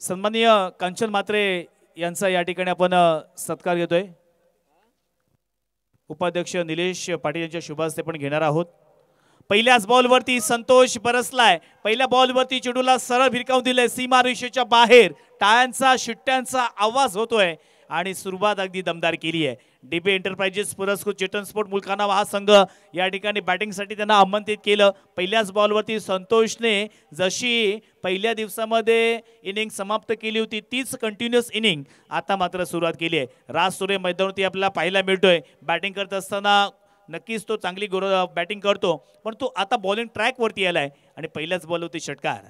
सन्माननीय कांचन मात्रे यांचा या ठिकाणी आपण सत्कार घेतोय। उपाध्यक्ष निलेश पाटील यांच्या शुभ हस्ते पण घेणार आहोत। पहिल्याच बॉलवरती संतोष बरसलाय, पहिल्या बॉलवरती चेंडूला सरळ भिरकावून दिलंय सीमारेषेच्या बाहेर, टाळ्यांचा शिट्ट्यांचा आवाज होतोय आणि सुरुवात अगदी दमदार केली आहे। डीबी एंटरप्राइजेस पुरस्कृत चेतन स्पोर्ट मुलखाना हा संघ या ठिकाणी बॅटिंगसाठी त्यांना आमंत्रित केलं। पहिल्याच बॉलवरती संतोषने जशी पहिल्या दिवसामध्ये इनिंग समाप्त केली होती तीच कंटिन्युअस इनिंग आता मात्र सुरुवात केली आहे। राज सुरे मैदानावरती आपल्याला पाहायला मिळतोय। बॅटिंग करत असताना नक्कीच तो चांगली बॅटिंग करतो, पण तो आता बॉलिंग ट्रॅक वरती आलाय आणि पहिल्याच बॉलवरती षटकार।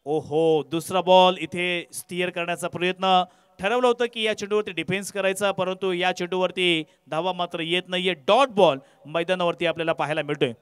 ओहो, दुसरा बॉल इथे स्टिअर करण्याचा प्रयत्न, ठरवलं होतं की या चेंडूवरती डिफेन्स करायचा, परंतु या चेंडूवरती धावा मात्र येत नाहीये। डॉट बॉल मैदानावरती आपल्याला पाहायला मिळतोय।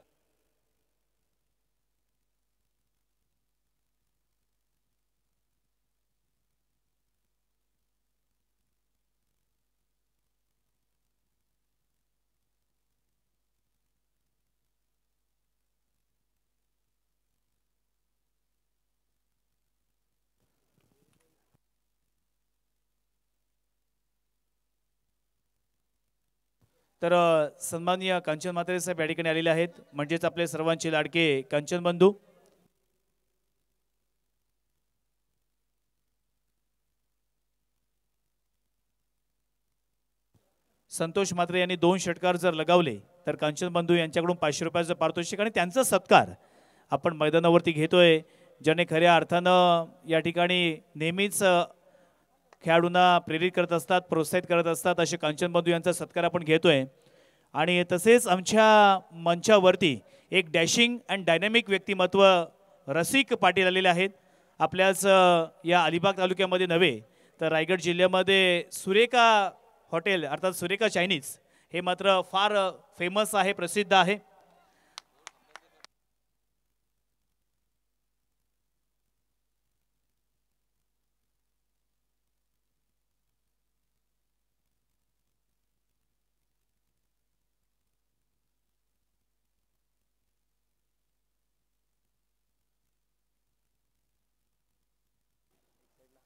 तर सन्माननीय कांचन म्हात्रे साहेब या ठिकाणी आलेले आहेत, म्हणजेच आपले सर्वांचे लाडके कांचन बंधू। संतोष म्हात्रे यांनी 2 षटकार जर लगावले तर कांचन बंधू यांच्याकडून 500 रुपयाचं पारितोषिक आणि त्यांचा सत्कार आपण मैदानावरती घेतोय, ज्याने खऱ्या अर्थानं या ठिकाणी नेहमीच खेळाडूंना प्रेरित करत असतात, प्रोत्साहित करत असतात, असे कांचन बंधू यांचा सत्कार आपण घेतोय। आणि तसेच आमच्या मंचावरती एक डॅशिंग अँड डायनॅमिक व्यक्तिमत्व रसिक पाटील आलेले आहेत। आपल्याच या अलिबाग तालुक्यामध्ये नव्हे तर रायगड जिल्ह्यामध्ये सुरेखा हॉटेल अर्थात सुरेखा चायनीज हे मात्र फार फेमस आहे, प्रसिद्ध आहे।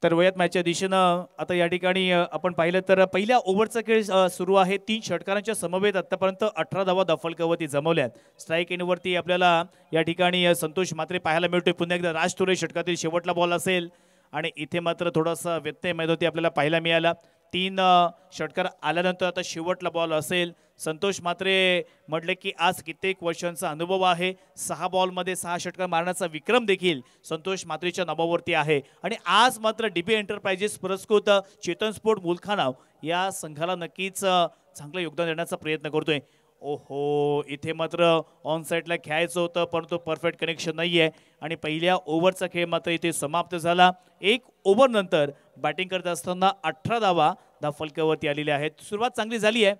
तर वयात मॅचच्या दिशेनं आता या ठिकाणी आपण पाहिलं तर पहिल्या ओव्हरचा खेळ सुरू आहे। 3 षटकारांच्या समवेत आतापर्यंत 18 धावा दफलकावरती जमवल्यात। स्ट्राईक एंडवरती आपल्याला या ठिकाणी संतोष म्हात्रे पाहायला मिळतोय। पुन्हा एकदा राज तुरे षटकातील शेवटला बॉल असेल आणि इथे मात्र थोडासा व्यत्यय मैदानावरती आपल्याला पाहायला मिळाला। 3 षटकार आल्यानंतर आता शेवटला बॉल असेल। संतोष म्हात्रे म्हटले की आज कित्येक वर्षांचा अनुभव आहे, 6 बॉलमध्ये 6 षटकार मारण्याचा विक्रम देखील संतोष म्हात्रेच्या नावावरती आहे आणि आज मात्र डीबी एंटरप्राइजेस पुरस्कृत चेतन स्पोर्ट मुलखाना या संघाला नक्कीच चांगलं योगदान देण्याचा प्रयत्न करतोय। ओहो, इथे मात्र ऑन साइडला खेळायचं होतं परंतु परफेक्ट कनेक्शन नाहीये आणि पहिल्या ओव्हरचा खेळ मात्र इथे समाप्त झाला। 1 ओव्हर नंतर बॅटिंग करत असताना 18 धावा फलकावरती आलेल्या आहेत। सुरुवात चांगली झाली आहे।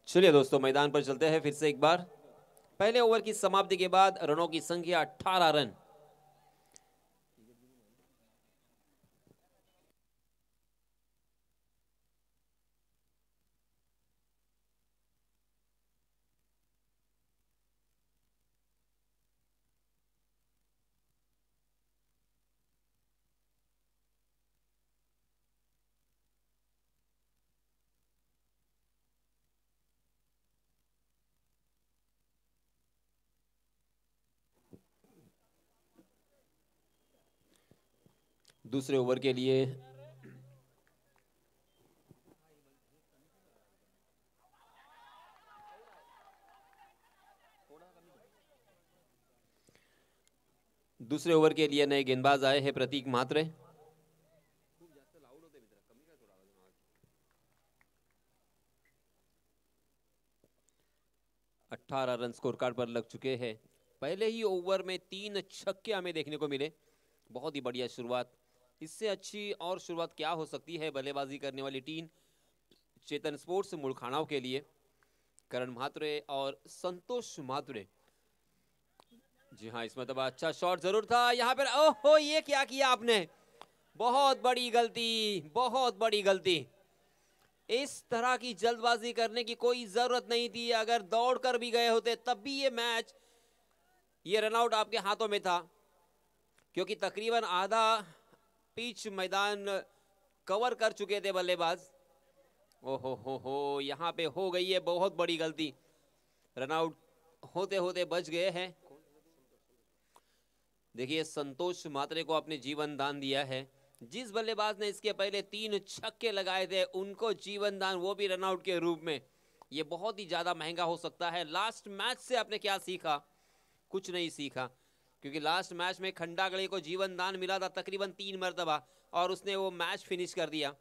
चलिए दोस्तों, मैदान पर चलते हैं फिर से एक बार। पहले ओवर की समाप्ति के बाद रनों की संख्या 18 रन। दूसरे ओवर के लिए नए गेंदबाज आए हैं प्रतीक म्हात्रे। अठारह रन स्कोर कार्ड पर लग चुके हैं। पहले ही ओवर में 3 छक्के हमें देखने को मिले। बहुत ही बढ़िया शुरुआत। इससे अच्छी और शुरुआत क्या हो सकती है बल्लेबाजी करने वाली टीम चेतन स्पोर्ट्स मुड़खानाव के लिए। करण म्हात्रे और संतोष म्हात्रे। जी हाँ, इस मतलब अच्छा शॉट जरूर था यहाँ पर। ओहो, ये क्या किया आपने, बहुत बड़ी गलती, बहुत बड़ी गलती। इस तरह की जल्दबाजी करने की कोई जरूरत नहीं थी। अगर दौड़कर भी गए होते तब भी ये रनआउट आपके हाथों में था, क्योंकि तकरीबन आधा पिच मैदान कवर कर चुके थे बल्लेबाज। ओहो हो, यहाँ पे हो गई है बहुत बड़ी गलती। रनआउट होते होते बच गए हैं। देखिए, संतोष म्हात्रे को अपने जीवन दान दिया है। जिस बल्लेबाज ने इसके पहले 3 छक्के लगाए थे उनको जीवन दान, वो भी रनआउट के रूप में, ये बहुत ही ज्यादा महंगा हो सकता है। लास्ट मैच से आपने क्या सीखा? कुछ नहीं सीखा, क्योंकि लास्ट मैच में खंडागड़े को जीवन दान मिला था तकरीबन 3 मरतबा और उसने वो मैच फिनिश कर दिया।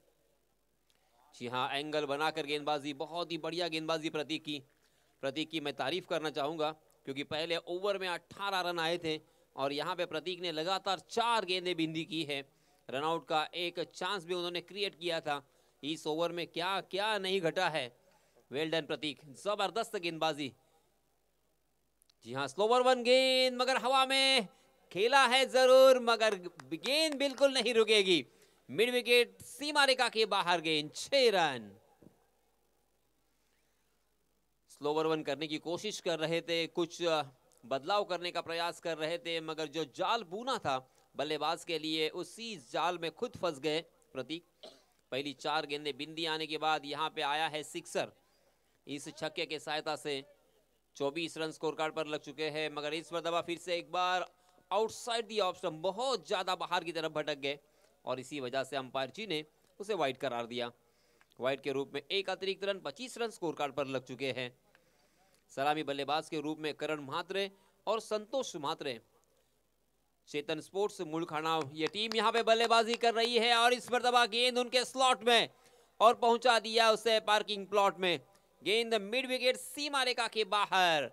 जी हाँ, एंगल बनाकर गेंदबाजी, बहुत ही बढ़िया गेंदबाजी प्रतीक की मैं तारीफ करना चाहूंगा, क्योंकि पहले ओवर में 18 रन आए थे और यहाँ पे प्रतीक ने लगातार 4 गेंदें बिंदी की है। रनआउट का एक चांस भी उन्होंने क्रिएट किया था। इस ओवर में क्या क्या नहीं घटा है। वेल डन प्रतीक, जबरदस्त गेंदबाजी। जी हाँ, स्लोवर वन गेंद, मगर हवा में खेला है जरूर, मगर गेंद बिल्कुल नहीं रुकेगी। मिड विकेट सीमा रेखा के बाहर गेंद, 6 रन। स्लोवर वन करने की कोशिश कर रहे थे, कुछ बदलाव करने का प्रयास कर रहे थे, मगर जो जाल बुना था बल्लेबाज के लिए उसी जाल में खुद फंस गए प्रतीक। पहली 4 गेंदें बिंदी आने के बाद यहाँ पे आया है सिक्सर। इस छक्के के सहायता से 24 रन स्कोर कार्ड पर लग चुके हैं, मगर इस मरतबा फिर से एक बार आउटसाइड दी ऑप्शन, बहुत ज्यादा बाहर की तरफ भटक गए और इसी वजह से अंपायर जी ने उसे वाइड करार दिया। वाइड के रूप में एक अतिरिक्त रन, 25 रन स्कोर कार्ड पर लग चुके हैं। सलामी बल्लेबाज के रूप में करण म्हात्रे और संतोष म्हात्रे। चेतन स्पोर्ट्स मुड़खानाव ये टीम यहाँ पे बल्लेबाजी कर रही है और इस मरतबा गेंद उनके स्लॉट में और पहुंचा दिया उसे पार्किंग प्लॉट में। गेंद मिड विकेट सीमा रेखा के बाहर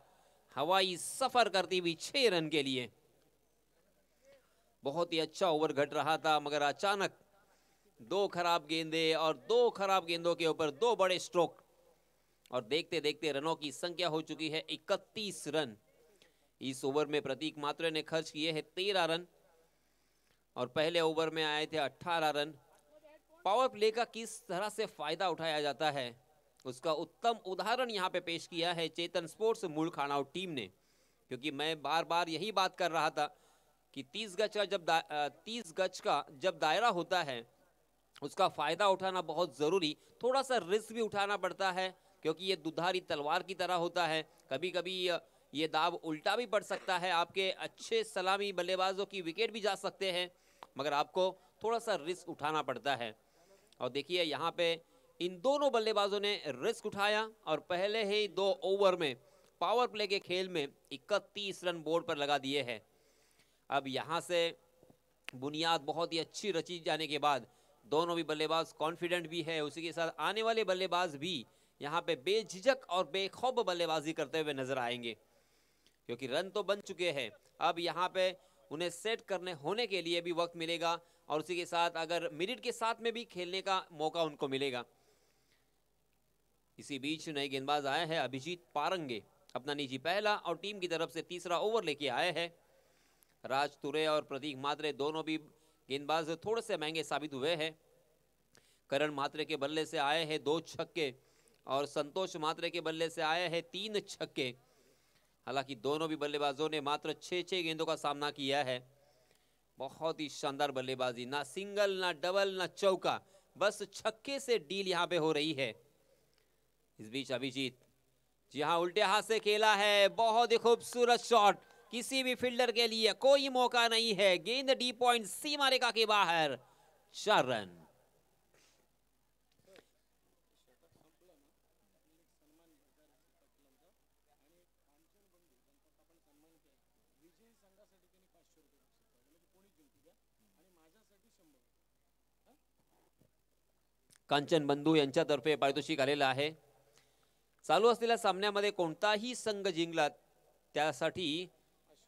हवाई सफर करती हुई 6 रन के लिए। बहुत ही अच्छा ओवर घट रहा था, मगर अचानक 2 खराब गेंदें और 2 खराब गेंदों के ऊपर 2 बड़े स्ट्रोक और देखते देखते रनों की संख्या हो चुकी है 31 रन। इस ओवर में प्रतीक म्हात्रे ने खर्च किए हैं 13 रन और पहले ओवर में आए थे 18 रन। पावर प्ले का किस तरह से फायदा उठाया जाता है उसका उत्तम उदाहरण यहाँ पे पेश किया है चेतन स्पोर्ट्स मुड़खानाव टीम ने, क्योंकि मैं बार बार यही बात कर रहा था कि 30 गज का जब दायरा होता है उसका फायदा उठाना बहुत जरूरी, थोड़ा सा रिस्क भी उठाना पड़ता है, क्योंकि ये दुधारी तलवार की तरह होता है। कभी कभी ये दाव उल्टा भी पड़ सकता है, आपके अच्छे सलामी बल्लेबाजों की विकेट भी जा सकते हैं, मगर आपको थोड़ा सा रिस्क उठाना पड़ता है। और देखिए यहाँ पे इन दोनों बल्लेबाजों ने रिस्क उठाया और पहले ही 2 ओवर में पावर प्ले के खेल में 31 रन बोर्ड पर लगा दिए हैं। अब यहाँ से बुनियाद बहुत ही अच्छी रची जाने के बाद दोनों भी बल्लेबाज कॉन्फिडेंट भी है, उसी के साथ आने वाले बल्लेबाज भी यहाँ पे बेझिझक और बेखौफ बल्लेबाजी करते हुए नजर आएंगे, क्योंकि रन तो बन चुके हैं। अब यहाँ पे उन्हें सेट करने होने के लिए भी वक्त मिलेगा और उसी के साथ अगर मिनट के साथ में भी खेलने का मौका उनको मिलेगा। इसी बीच नए गेंदबाज आए हैं अभिजीत पारंगे, अपना निजी पहला और टीम की तरफ से तीसरा ओवर लेके आए हैं। राज तुरे और प्रतीक म्हात्रे दोनों भी गेंदबाज थोड़े से महंगे साबित हुए हैं। करण म्हात्रे के बल्ले से आए हैं 2 छक्के और संतोष म्हात्रे के बल्ले से आए हैं 3 छक्के। हालांकि दोनों भी बल्लेबाजों ने मात्र 6 गेंदों का सामना किया है। बहुत ही शानदार बल्लेबाजी, ना सिंगल ना डबल ना चौका, बस छक्के से डील यहाँ पे हो रही है। इस बीच अभिजीत, जी हाँ, उल्टे हाथ से खेला है, बहुत ही खूबसूरत शॉट, किसी भी फील्डर के लिए कोई मौका नहीं है। गेंद डी पॉइंट सीमा रेखा के बाहर, 4 रन। कांचन बंधू यांच्यातर्फे पारितोषिक आलेलं आहे। चालू असलेल्या सामन्यामध्ये कोणताही संघ जिंकला त्यासाठी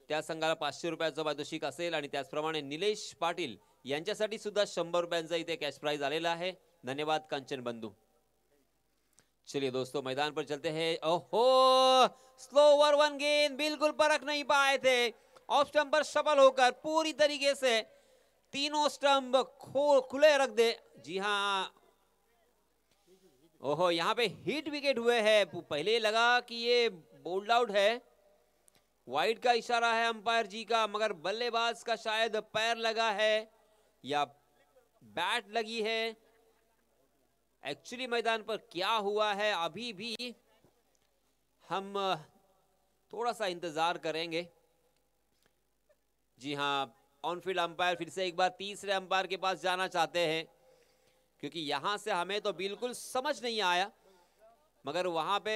त्या संघाला 500 रुपयाचं पारितोषिक असेल आणि त्याचप्रमाणे निलेश पाटील यांच्यासाठी सुद्धा 100 रुपयांचा इथे कॅश प्राइज आलेला है। धन्यवाद कांचन बंधु। चलिए दोस्तों मैदान पर चलते हैं। ओहो, स्लो ओवर 1 गेंद बिल्कुल परख नहीं पाए थे। ऑफ स्टंप पर सफल होकर पूरी तरीके से तीनों स्टंप खुले रख दे। जी हाँ, ओहो, यहाँ पे हिट विकेट हुए हैं। पहले लगा कि ये बोल्ड आउट है, वाइड का इशारा है अंपायर जी का, मगर बल्लेबाज का शायद पैर लगा है या बैट लगी है। एक्चुअली मैदान पर क्या हुआ है अभी भी हम थोड़ा सा इंतजार करेंगे। जी हाँ, ऑन फील्ड अंपायर फिर से एक बार तीसरे अंपायर के पास जाना चाहते हैं, क्योंकि यहां से हमें तो बिल्कुल समझ नहीं आया, मगर वहां पे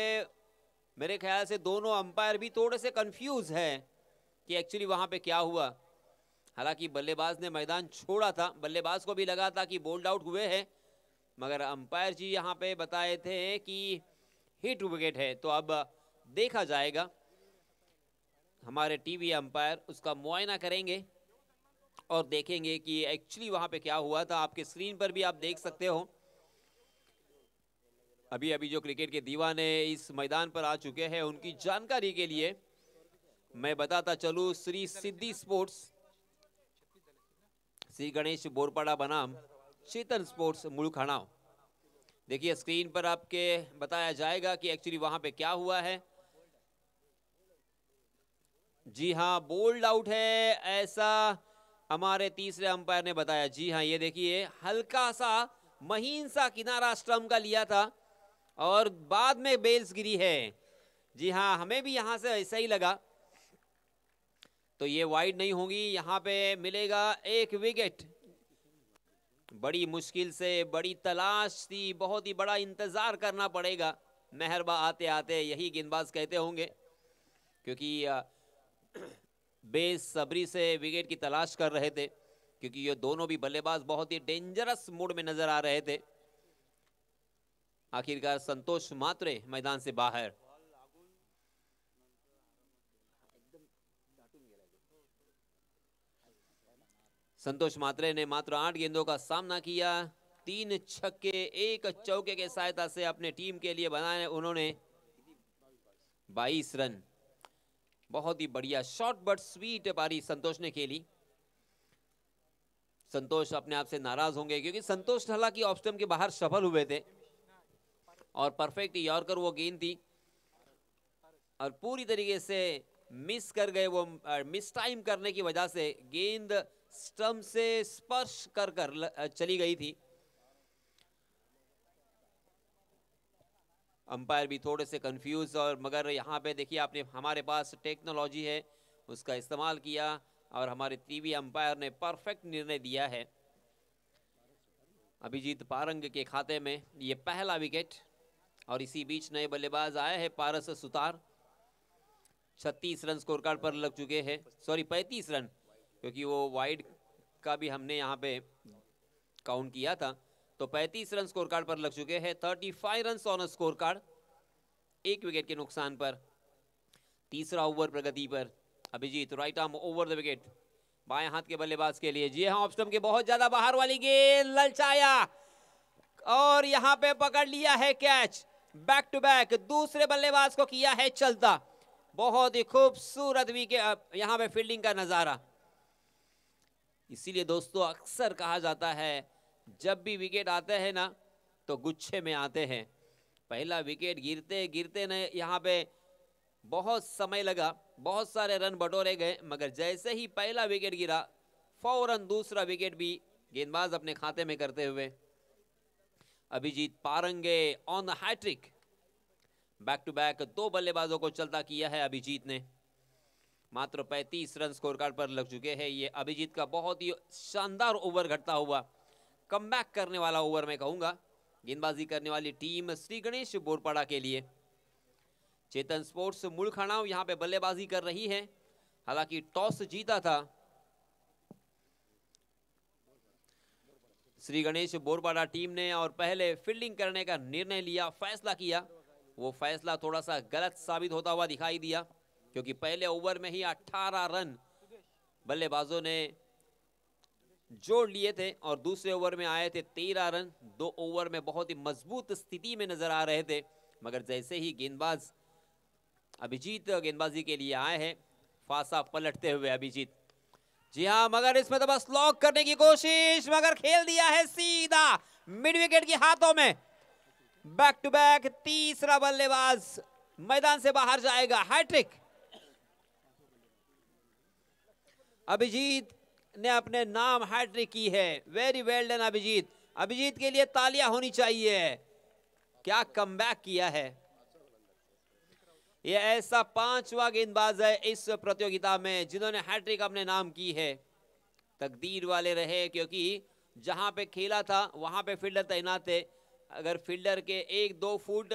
मेरे ख्याल से दोनों अंपायर भी थोड़े से कंफ्यूज हैं कि एक्चुअली वहां पे क्या हुआ। हालांकि बल्लेबाज ने मैदान छोड़ा था, बल्लेबाज को भी लगा था कि बोल्ड आउट हुए हैं, मगर अंपायर जी यहां पे बताए थे कि हिट विकेट है। तो अब देखा जाएगा, हमारे टीवी अंपायर उसका मुआयना करेंगे और देखेंगे कि एक्चुअली वहां पे क्या हुआ था। आपके स्क्रीन पर भी आप देख सकते हो। अभी अभी जो क्रिकेट के दीवाने इस मैदान पर आ चुके हैं, उनकी जानकारी के लिए मैं बताता चलूं, श्री सिद्धि स्पोर्ट्स, श्री गणेश बोरपाड़ा बनाम चेतन स्पोर्ट्स मुलखानाव। देखिए स्क्रीन पर आपके बताया जाएगा कि एक्चुअली वहां पे क्या हुआ है। जी हाँ, बोल्ड आउट है ऐसा हमारे तीसरे अंपायर ने बताया। जी हाँ, ये देखिए हल्का सा महीन सा किनारा स्टंप का लिया था और बाद में बेल्स गिरी है। जी हाँ, हमें भी यहां से ऐसा ही लगा। तो ये वाइड नहीं होंगी, यहां पे मिलेगा एक विकेट। बड़ी मुश्किल से, बड़ी तलाश थी, बहुत ही बड़ा इंतजार करना पड़ेगा। मेहरबा आते आते यही गेंदबाज कहते होंगे, क्योंकि बेसब्री से विकेट की तलाश कर रहे थे, क्योंकि ये दोनों भी बल्लेबाज बहुत ही डेंजरस मूड में नजर आ रहे थे। आखिरकार संतोष मात्रे मैदान से बाहर। संतोष मात्रे ने मात्र 8 गेंदों का सामना किया, 3 छक्के 1 चौके के सहायता से अपने टीम के लिए बनाए उन्होंने 22 रन। बहुत ही बढ़िया शॉर्ट बट स्वीट पारी संतोष ने खेली। संतोष अपने आप से नाराज होंगे, क्योंकि संतोष हालांकि ऑफ स्टंप के बाहर सफल हुए थे और परफेक्ट यॉर्कर वो गेंद थी और पूरी तरीके से मिस कर गए। वो मिस टाइम करने की वजह से गेंद स्टंप से स्पर्श कर चली गई थी। अंपायर भी थोड़े से कंफ्यूज, और मगर यहाँ पे देखिए आपने हमारे पास टेक्नोलॉजी है उसका इस्तेमाल किया और हमारे टीवी अंपायर ने परफेक्ट निर्णय दिया है। अभिजीत पारंग के खाते में ये पहला विकेट, और इसी बीच नए बल्लेबाज आए हैं पारस सुतार। 36 रन स्कोर कार्ड पर लग चुके हैं, सॉरी 35 रन, क्योंकि वो वाइड का भी हमने यहाँ पे काउंट किया था। तो 35 रन स्कोर कार्ड पर लग चुके हैं। 35 run on score card, 1 wicket के नुकसान पर। तीसरा ओवर प्रगति पर। Abhijit right arm over the wicket, बाएं हाथ के बल्लेबाज के लिए। जी हाँ, ऑफ स्टंप के बहुत ज्यादा बाहर वाली गेंद ललचाया और यहाँ पे पकड़ लिया है कैच। बैक टू बैक दूसरे बल्लेबाज को किया है चलता। बहुत ही खूबसूरत विकेट, यहाँ पे फील्डिंग का नजारा। इसीलिए दोस्तों अक्सर कहा जाता है जब भी विकेट आते हैं ना तो गुच्छे में आते हैं। पहला विकेट गिरते गिरते ने यहाँ पे बहुत समय लगा, बहुत सारे रन बटोरे गए, मगर जैसे ही पहला विकेट गिरा फौरन दूसरा विकेट भी गेंदबाज अपने खाते में करते हुए Abhijit Parange on the hattrick. Back to back 2 बल्लेबाजों को चलता किया है अभिजीत ने। मात्र 35 रन स्कोर कार्ड पर लग चुके हैं। ये अभिजीत का बहुत ही शानदार ओवर घटता हुआ कमबैक करने वाला ओवर मैं कहूंगा गेंदबाजी करने वाली टीम श्री गणेश बोरपाड़ा के लिए। चेतन स्पोर्ट्स मुलखानाव यहां पे बल्लेबाजी कर रही है। हालांकि टॉस जीता था श्री गणेश बोरपाड़ा टीम ने और पहले फील्डिंग करने का निर्णय लिया, फैसला किया। वो फैसला थोड़ा सा गलत साबित होता हुआ दिखाई दिया क्योंकि पहले ओवर में ही 18 रन बल्लेबाजों ने जोड़ लिए थे और दूसरे ओवर में आए थे 13 रन। 2 ओवर में बहुत ही मजबूत स्थिति में नजर आ रहे थे, मगर जैसे ही गेंदबाज अभिजीत गेंदबाजी के लिए आए हैं, फासा पलटते हुए अभिजीत, जी हाँ, मगर इसमें तो बस लॉक करने की कोशिश, मगर खेल दिया है सीधा मिड विकेट के हाथों में। बैक टू बैक तीसरा बल्लेबाज मैदान से बाहर जाएगा। हैट्रिक अभिजीत ने अपने नाम हैट्रिक की है। वेरी वेल डन अभिजीत। अभिजीत के लिए तालियां होनी चाहिए, क्या कमबैक किया है। यह ऐसा 5वां गेंदबाज है इस प्रतियोगिता में जिन्होंने हैट्रिक अपने नाम की है। तकदीर वाले रहे क्योंकि जहां पे खेला था वहां पे फील्डर तैनात थे। अगर फील्डर के 1-2 फुट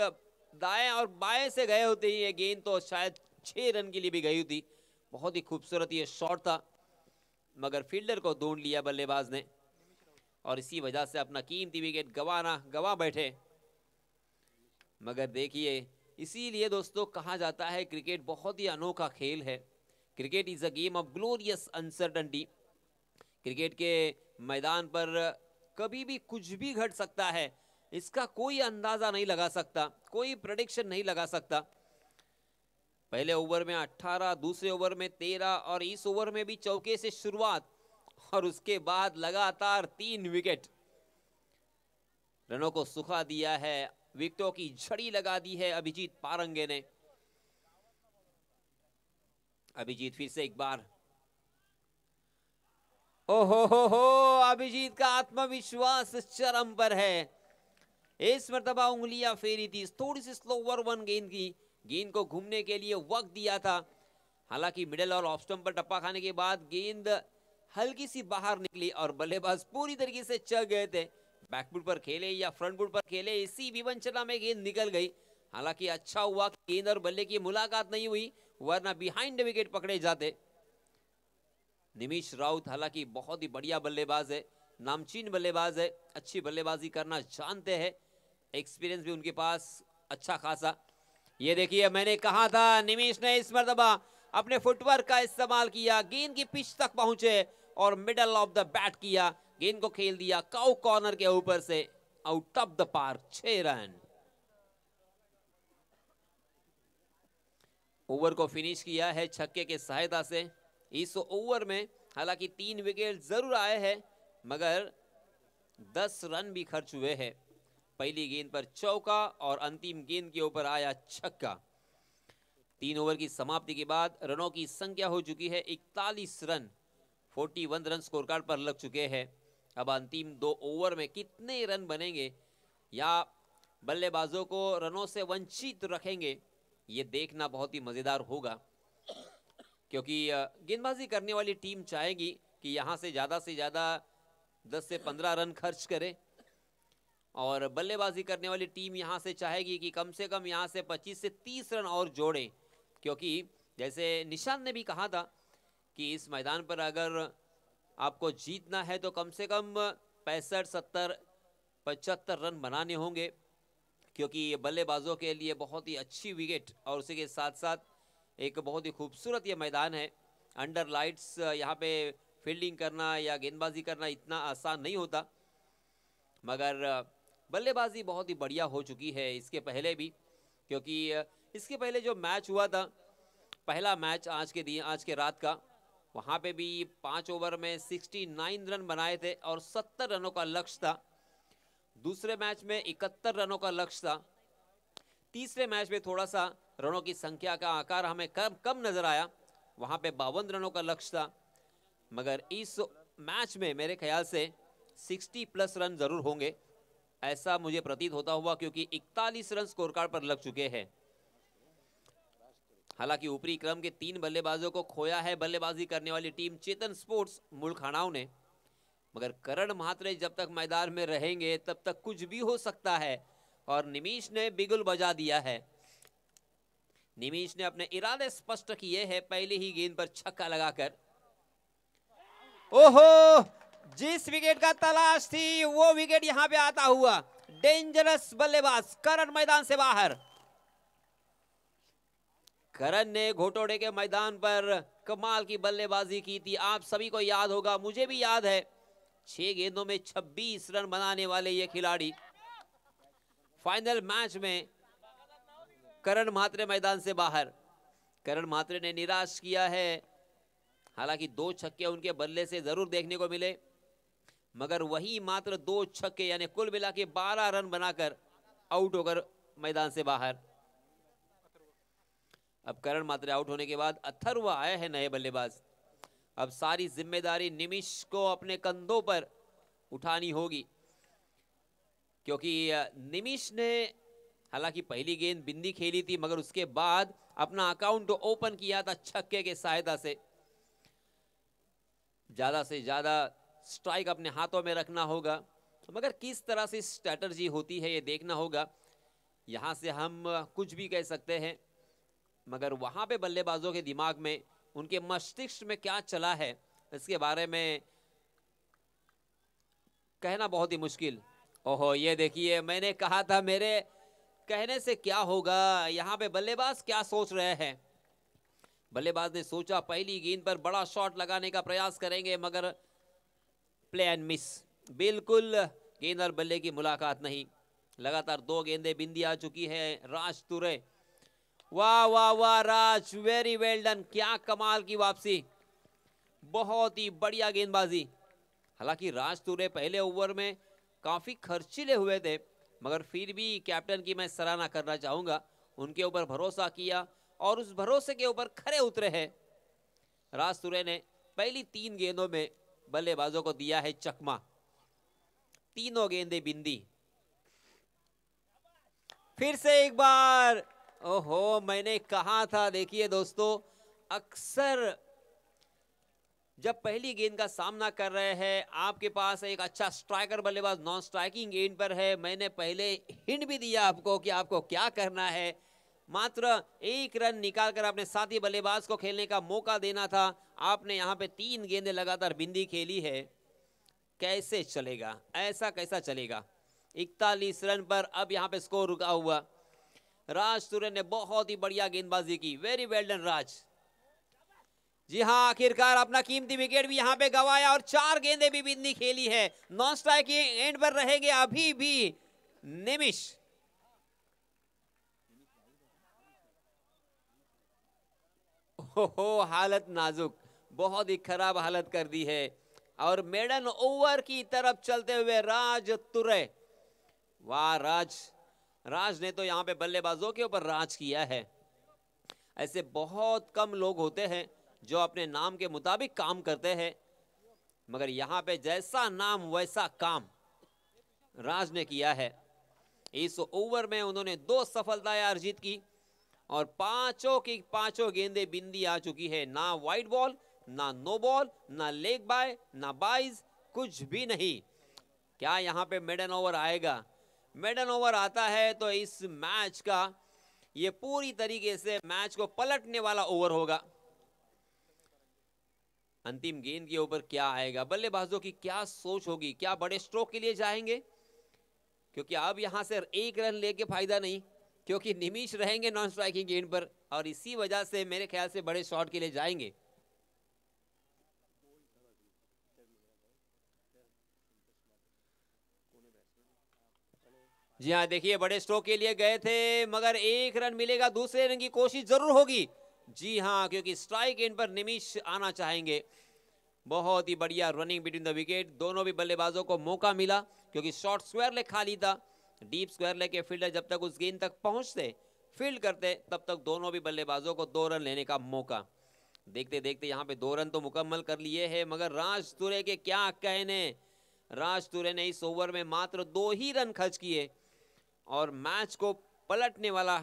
दाएं और बाएं से गए होते ये गेंद तो शायद 6 रन के लिए भी गई होती। बहुत ही खूबसूरत ये शॉट था, मगर फील्डर को ढूंढ लिया बल्लेबाज ने और इसी वजह से अपना कीमती विकेट गवा बैठे। मगर देखिए, इसीलिए दोस्तों कहा जाता है क्रिकेट बहुत ही अनोखा खेल है। Cricket is a game of glorious uncertainty. Cricket के मैदान पर कभी भी कुछ भी घट सकता है, इसका कोई अंदाजा नहीं लगा सकता, कोई प्रेडिक्शन नहीं लगा सकता। पहले ओवर में 18, दूसरे ओवर में 13 और इस ओवर में भी चौके से शुरुआत और उसके बाद लगातार 3 विकेट रनों को सुखा दिया है। विकेटों की झड़ी लगा दी है अभिजीत पारंगे ने। अभिजीत फिर से एक बार, ओहो हो, अभिजीत का आत्मविश्वास चरम पर है। इस मर्तबा उंगलियां फेरी थी, थोड़ी सी स्लोवर वन गेंद की, गेंद को घूमने के लिए वक्त दिया था। हालांकि मिडिल और ऑफ स्टंप पर टप्पा खाने के बाद गेंद हल्की सी बाहर निकली और बल्लेबाज पूरी तरीके से चल गए थे। बैकफुट पर खेले या फ्रंट फुट पर खेले, इसी विवंचना में गेंद निकल गई। हालांकि अच्छा हुआ कि गेंद और बल्ले की मुलाकात नहीं हुई, वरना बिहाइंड विकेट पकड़े जाते। निमिष राउत हालांकि बहुत ही बढ़िया बल्लेबाज है, नामचीन बल्लेबाज है, अच्छी बल्लेबाजी करना जानते हैं, एक्सपीरियंस भी उनके पास अच्छा खासा। ये देखिए, मैंने कहा था निमिष ने इस मर्तबा अपने फुटवर्क का इस्तेमाल किया, गेंद की पिच तक पहुंचे और मिडल ऑफ द बैट किया, गेंद को खेल दिया काउ कॉर्नर के ऊपर से, आउट ऑफ द पार्क, 6 रन। ओवर को फिनिश किया है छक्के के सहायता से। इस ओवर में हालांकि 3 विकेट जरूर आए हैं, मगर 10 रन भी खर्च हुए हैं। पहली गेंद पर चौका और अंतिम गेंद के ऊपर आया छक्का। 3 ओवर की समाप्ति के बाद रनों की संख्या हो चुकी है 41 रन, 41 रन स्कोर कार्ड पर लग चुके हैं। अब अंतिम 2 ओवर में कितने रन बनेंगे या बल्लेबाजों को रनों से वंचित रखेंगे, ये देखना बहुत ही मजेदार होगा, क्योंकि गेंदबाजी करने वाली टीम चाहेगी कि यहां से ज्यादा 10 से 15 रन खर्च करे और बल्लेबाजी करने वाली टीम यहां से चाहेगी कि कम से कम यहां से 25 से 30 रन और जोड़े, क्योंकि जैसे निशान ने भी कहा था कि इस मैदान पर अगर आपको जीतना है तो कम से कम 65, 70, 75 रन बनाने होंगे, क्योंकि ये बल्लेबाजों के लिए बहुत ही अच्छी विकेट और उसी के साथ साथ एक बहुत ही खूबसूरत ये मैदान है। अंडर लाइट्स यहाँ पे फील्डिंग करना या गेंदबाजी करना इतना आसान नहीं होता, मगर बल्लेबाजी बहुत ही बढ़िया हो चुकी है इसके पहले भी, क्योंकि इसके पहले जो मैच हुआ था, पहला मैच आज के रात का, वहां पे भी 5 ओवर में 69 रन बनाए थे और 70 रनों का लक्ष्य था। दूसरे मैच में 71 रनों का लक्ष्य था। तीसरे मैच में थोड़ा सा रनों की संख्या का आकार हमें कम नजर आया, वहां पे 52 रनों का लक्ष्य था, मगर इस मैच में मेरे ख्याल से 60+ रन जरूर होंगे, ऐसा मुझे प्रतीत होता हुआ, क्योंकि 41 रन स्कोर कार्ड पर लग चुके हैं। हालांकि ऊपरी क्रम के 3 बल्लेबाजों को खोया है बल्लेबाजी करने वाली टीम चेतन स्पोर्ट्स मुलखानाव ने, मगर करण म्हात्रे जब तक मैदान में रहेंगे तब तक कुछ भी हो सकता है। और निमिष ने बिगुल बजा दिया है। निमिष ने अपने इरादे स्पष्ट किए हैं पहले ही गेंद पर छक्का लगाकर। ओहो, जिस विकेट का तलाश थी वो विकेट यहां पे आता हुआ। डेंजरस बल्लेबाज करण मैदान से बाहर। करण ने घोटोड़े के मैदान पर कमाल की बल्लेबाजी की थी, आप सभी को याद होगा, मुझे भी याद है। 6 गेंदों में 26 रन बनाने वाले ये खिलाड़ी फाइनल मैच में करण म्हात्रे मैदान से बाहर। करण म्हात्रे ने निराश किया है। हालांकि 2 छक्के उनके बल्ले से जरूर देखने को मिले, मगर वही मात्र 2 छक्के यानी कुल मिला के 12 रन बनाकर आउट होकर मैदान से बाहर। अब करण म्हात्रे आउट होने के बाद अथर्व आए हैं नए बल्लेबाज। अब सारी जिम्मेदारी निमिष को अपने कंधों पर उठानी होगी, क्योंकि निमिष ने हालांकि पहली गेंद बिंदी खेली थी, मगर उसके बाद अपना अकाउंट ओपन किया था छक्के के सहायता से। ज्यादा से ज्यादा स्ट्राइक अपने हाथों में रखना होगा, मगर किस तरह से स्ट्रैटेजी होती है ये देखना होगा। यहां से हम कुछ भी कह सकते हैं, मगर वहां पे बल्लेबाजों के दिमाग में, उनके मस्तिष्क में क्या चला है इसके बारे में कहना बहुत ही मुश्किल। ओहो, ये देखिए, मैंने कहा था मेरे कहने से क्या होगा। यहां पे बल्लेबाज क्या सोच रहे हैं। बल्लेबाज ने सोचा पहली गेंद पर बड़ा शॉट लगाने का प्रयास करेंगे, मगर प्ले एंड मिस। बिल्कुल गेंद और बल्ले की मुलाकात नहीं। लगातार 2 गेंदें बिंदी आ चुकी है राज तुरे। वाह वाह वाह राज, वेरी वेल डन, क्या कमाल की वापसी, बहुत ही बढ़िया गेंदबाजी। हालांकि राज तुरे पहले ओवर में काफी खर्चीले हुए थे, मगर फिर भी कैप्टन की मैं सराहना करना चाहूंगा। उनके ऊपर भरोसा किया और उस भरोसे के ऊपर खरे उतरे हैं। राज तुरे ने पहली 3 गेंदों में बल्लेबाजों को दिया है चकमा, तीनों गेंदें बिंदी। फिर से एक बार, ओहो, मैंने कहा था। देखिए दोस्तों, अक्सर जब पहली गेंद का सामना कर रहे हैं, आपके पास एक अच्छा स्ट्राइकर बल्लेबाज नॉन स्ट्राइकिंग गेंद पर है, मैंने पहले हिंट भी दिया आपको कि आपको क्या करना है। मात्र 1 रन निकालकर अपने साथी बल्लेबाज को खेलने का मौका देना था। आपने यहाँ पे 3 गेंदें लगातार बिंदी खेली है। कैसे चलेगा, ऐसा कैसा चलेगा। 41 रन पर अब यहाँ पे स्कोर रुका हुआ। राज तुरे ने बहुत ही बढ़िया गेंदबाजी की, वेरी वेल डन राज। जी हाँ, आखिरकार अपना कीमती विकेट भी यहाँ पे गवाया और 4 गेंदें भी बिंदी खेली है। नॉन स्ट्राइक एंड पर रहेंगे अभी भी निमिष। हो हालत नाजुक, बहुत ही खराब हालत कर दी है। और मेडन ओवर की तरफ चलते हुए राज तुरे। वाह राज, राज ने तो यहाँ पे बल्लेबाजों के ऊपर राज किया है। ऐसे बहुत कम लोग होते हैं जो अपने नाम के मुताबिक काम करते हैं, मगर यहाँ पे जैसा नाम वैसा काम राज ने किया है। इस ओवर में उन्होंने 2 सफलताएं अर्जित की और 5 की 5 गेंदें बिंदी आ चुकी है। ना वाइड बॉल, ना नो बॉल, ना लेग बाय, ना बाइज, कुछ भी नहीं। क्या यहाँ पे मेडन ओवर आएगा? मेडन ओवर आता है तो इस मैच का ये पूरी तरीके से मैच को पलटने वाला ओवर होगा। अंतिम गेंद के ऊपर क्या आएगा, बल्लेबाजों की क्या सोच होगी, क्या बड़े स्ट्रोक के लिए जाएंगे? क्योंकि अब यहां से 1 रन लेके फायदा नहीं, क्योंकि निमिष रहेंगे नॉन स्ट्राइकिंग गेंद पर और इसी वजह से मेरे ख्याल से बड़े शॉट के लिए जाएंगे। जी हाँ, देखिए बड़े स्ट्रोक के लिए गए थे, मगर 1 रन मिलेगा, दूसरे रन की कोशिश जरूर होगी। जी हाँ, क्योंकि स्ट्राइक एंड पर निमिष आना चाहेंगे। बहुत ही बढ़िया रनिंग बिटवीन द विकेट, दोनों भी बल्लेबाजों को मौका मिला, क्योंकि शॉर्ट स्क्वायर लेग खाली था। डीप स्क्वायर लेग के फील्डर जब तक उस गेंद तक पहुंचते, फील्ड करते, तब तक दोनों भी बल्लेबाजों को 2 रन लेने का मौका। देखते देखते यहाँ पे 2 रन तो मुकम्मल कर लिए हैं, मगर राज तुरे के क्या कहने। राज तुरे ने इस ओवर में मात्र 2 ही रन खर्च किए और मैच को पलटने वाला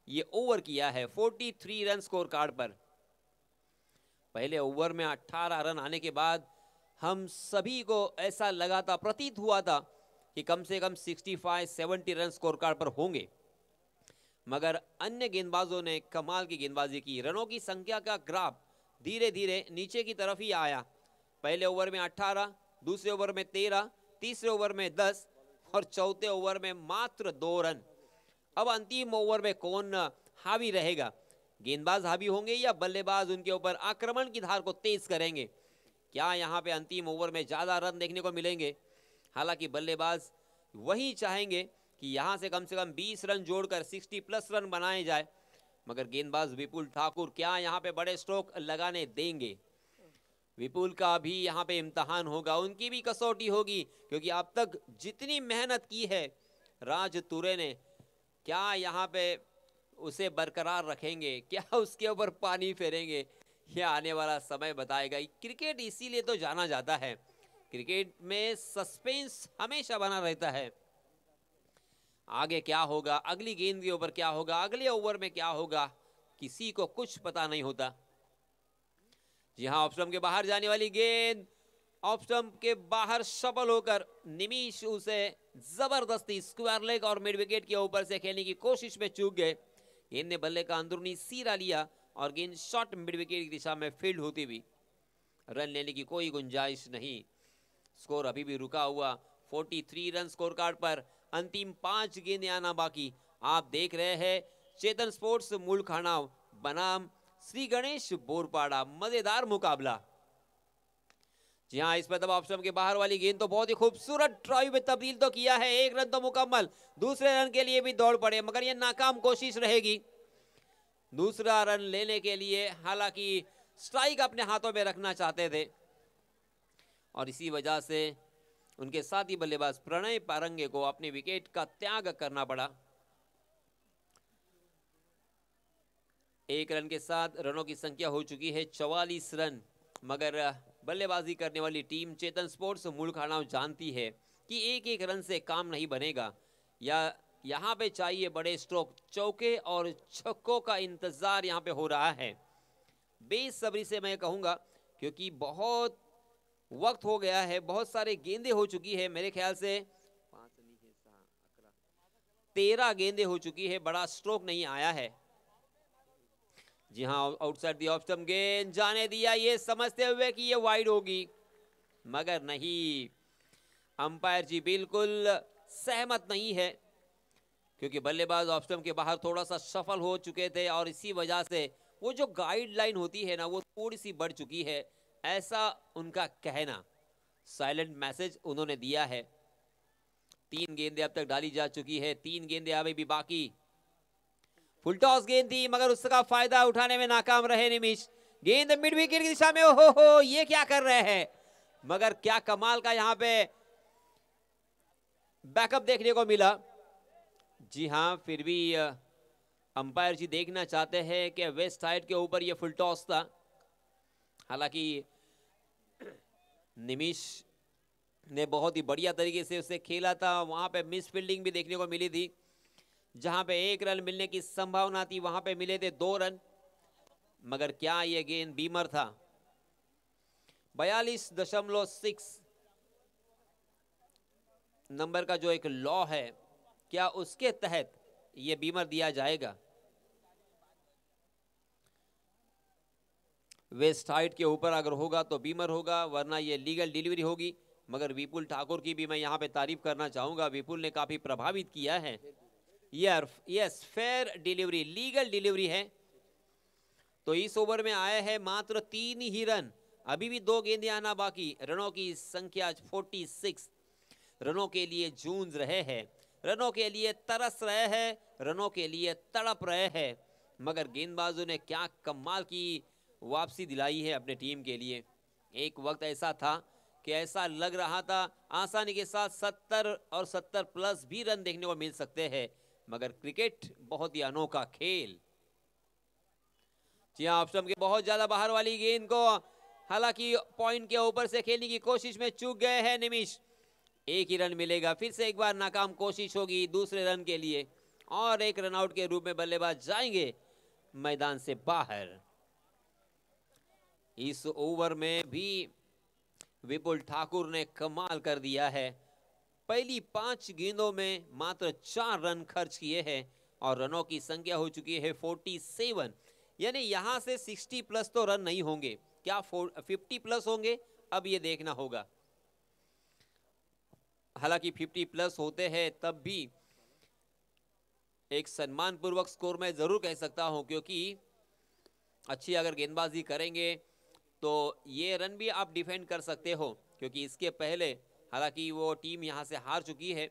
ये ओवर किया है 43 रन स्कोर कार्ड पर। पहले ओवर में 18 रन आने के बाद हम सभी को ऐसा लगा था, प्रतीत हुआ था कि कम से कम 65-70 रन स्कोर कार्ड पर होंगे, मगर अन्य गेंदबाजों ने कमाल की गेंदबाजी की। रनों की संख्या का ग्राफ धीरे धीरे नीचे की तरफ ही आया। पहले ओवर में 18, दूसरे ओवर में 13, तीसरे ओवर में 10 और चौथे ओवर में मात्र 2 रन। अब अंतिम ओवर में कौन हावी रहेगा? गेंदबाज हावी होंगे या बल्लेबाज उनके ऊपर आक्रमण की धार को तेज करेंगे? क्या यहाँ पे अंतिम ओवर में ज्यादा रन देखने को मिलेंगे? हालांकि बल्लेबाज वही चाहेंगे कि यहाँ से कम 20 रन जोड़कर 60+ रन बनाए जाए, मगर गेंदबाज विपुल ठाकुर क्या यहाँ पे बड़े स्ट्रोक लगाने देंगे? विपुल का भी यहाँ पे इम्तिहान होगा, उनकी भी कसौटी होगी, क्योंकि अब तक जितनी मेहनत की है राज तुरे ने, क्या यहाँ पे उसे बरकरार रखेंगे, क्या उसके ऊपर पानी फेरेंगे? यह आने वाला समय बताएगा। क्रिकेट इसीलिए तो जाना जाता है, क्रिकेट में सस्पेंस हमेशा बना रहता है। आगे क्या होगा, अगली गेंद के ऊपर क्या होगा, अगले ओवर में क्या होगा, किसी को कुछ पता नहीं होता। जी हाँ, ऑफ स्टंप के बाहर जाने वाली गेंद, ऑफ स्टंप के बाहर सफल होकर निमिष उसे जबरदस्ती स्क्वायर लेग और मिड विकेट के ऊपर से खेलने की कोशिश में चूक गए। गेंद ने बल्ले का अंदरूनी सीरा लिया और गेंद शॉर्ट मिड विकेट की दिशा में फील्ड होती हुई रन लेने की कोई गुंजाइश नहीं। स्कोर अभी भी रुका हुआ 43 रन स्कोर कार्ड पर। अंतिम 5 गेंदें आना बाकी। आप देख रहे हैं चेतन स्पोर्ट्स मूल खानाव बनाम श्री गणेश बोरपाड़ा, मजेदार मुकाबला। जी हाँ, इस पर दबाव ऑफ स्टंप के बाहर वाली गेंद तो बहुत ही खूबसूरत ड्राइव में तब्दील तो किया है। 1 रन तो मुकम्मल, दूसरे रन के लिए भी दौड़ पड़े, मगर यह नाकाम कोशिश रहेगी दूसरा रन लेने के लिए। हालांकि स्ट्राइक अपने हाथों में रखना चाहते थे और इसी वजह से उनके साथी बल्लेबाज प्रणय पारंगे को अपने विकेट का त्याग करना पड़ा। 1 रन के साथ रनों की संख्या हो चुकी है 44 रन, मगर बल्लेबाजी करने वाली टीम चेतन स्पोर्ट्स मूल खानाव जानती है कि 1-1 रन से काम नहीं बनेगा, या यहाँ पे चाहिए बड़े स्ट्रोक, चौके और छक्कों का इंतजार यहाँ पे हो रहा है। बेसब्री से मैं कहूँगा, क्योंकि बहुत वक्त हो गया है, बहुत सारे गेंदें हो चुकी है, मेरे ख्याल से 13 गेंदें हो चुकी है, बड़ा स्ट्रोक नहीं आया है। जी हाँ, आउटसाइड दी ऑफ स्टंप गेंद जाने दिया, ये समझते हुए कि ये वाइड होगी, मगर नहीं, अंपायर जी बिल्कुल सहमत नहीं है, क्योंकि बल्लेबाज ऑफ स्टंप के बाहर थोड़ा सा सफल हो चुके थे और इसी वजह से वो जो गाइडलाइन होती है ना, वो थोड़ी सी बढ़ चुकी है, ऐसा उनका कहना। साइलेंट मैसेज उन्होंने दिया है। 3 गेंदें अब तक डाली जा चुकी है, 3 गेंदें अभी भी बाकी। फुल टॉस गेंद थी, मगर उसका फायदा उठाने में नाकाम रहे निमिष। गेंद मिड विकेट की दिशा में, हो ये क्या कर रहे हैं, मगर क्या कमाल का यहाँ पे बैकअप देखने को मिला। जी हाँ, फिर भी अंपायर जी देखना चाहते हैं कि वेस्ट साइड के ऊपर ये फुल टॉस था। हालांकि निमिष ने बहुत ही बढ़िया तरीके से उसे खेला था, वहां पे मिस फील्डिंग भी देखने को मिली थी। जहां पे 1 रन मिलने की संभावना थी, वहां पे मिले थे 2 रन, मगर क्या ये गेंद बीमर था। 42.6 नंबर का जो एक लॉ है, क्या उसके तहत ये बीमर दिया जाएगा? वेस्ट साइड के ऊपर अगर होगा तो बीमर होगा, वरना ये लीगल डिलीवरी होगी। मगर विपुल ठाकुर की भी मैं यहाँ पे तारीफ करना चाहूंगा, विपुल ने काफी प्रभावित किया है। Yes, fair delivery, legal delivery है। तो इस ओवर में आया है मात्र 3 ही रन, अभी भी 2 गेंदें आना बाकी। रनों की संख्या 46, रनों के लिए जूझ रहे हैं, रनों के लिए तरस रहे हैं, रनों के लिए तड़प रहे हैं, मगर गेंदबाजों ने क्या कमाल की वापसी दिलाई है अपने टीम के लिए। एक वक्त ऐसा था कि ऐसा लग रहा था आसानी के साथ 70 और 70+ भी रन देखने को मिल सकते हैं, मगर क्रिकेट बहुत ही अनोखा खेल। जी हाँ, ऑफ स्टंप के बहुत ज्यादा बाहर वाली गेंद को हालांकि पॉइंट के ऊपर से खेलने की कोशिश में चूक गए हैं निमिष। 1 ही रन मिलेगा, फिर से एक बार नाकाम कोशिश होगी दूसरे रन के लिए। और एक रनआउट के रूप में बल्लेबाज जाएंगे मैदान से बाहर। इस ओवर में भी विपुल ठाकुर ने कमाल कर दिया है। पहली 5 गेंदों में मात्र 4 रन खर्च किए हैं और रनों की संख्या हो चुकी है 47। यानी यहां से 60 प्लस तो रन नहीं होंगे, क्या 50 प्लस होंगे, अब ये देखना होगा। हालांकि 50 प्लस होते हैं तब भी एक सम्मानपूर्वक स्कोर मैं जरूर कह सकता हूं, क्योंकि अच्छी अगर गेंदबाजी करेंगे तो ये रन भी आप डिफेंड कर सकते हो। क्योंकि इसके पहले हालांकि वो टीम यहां से हार चुकी है,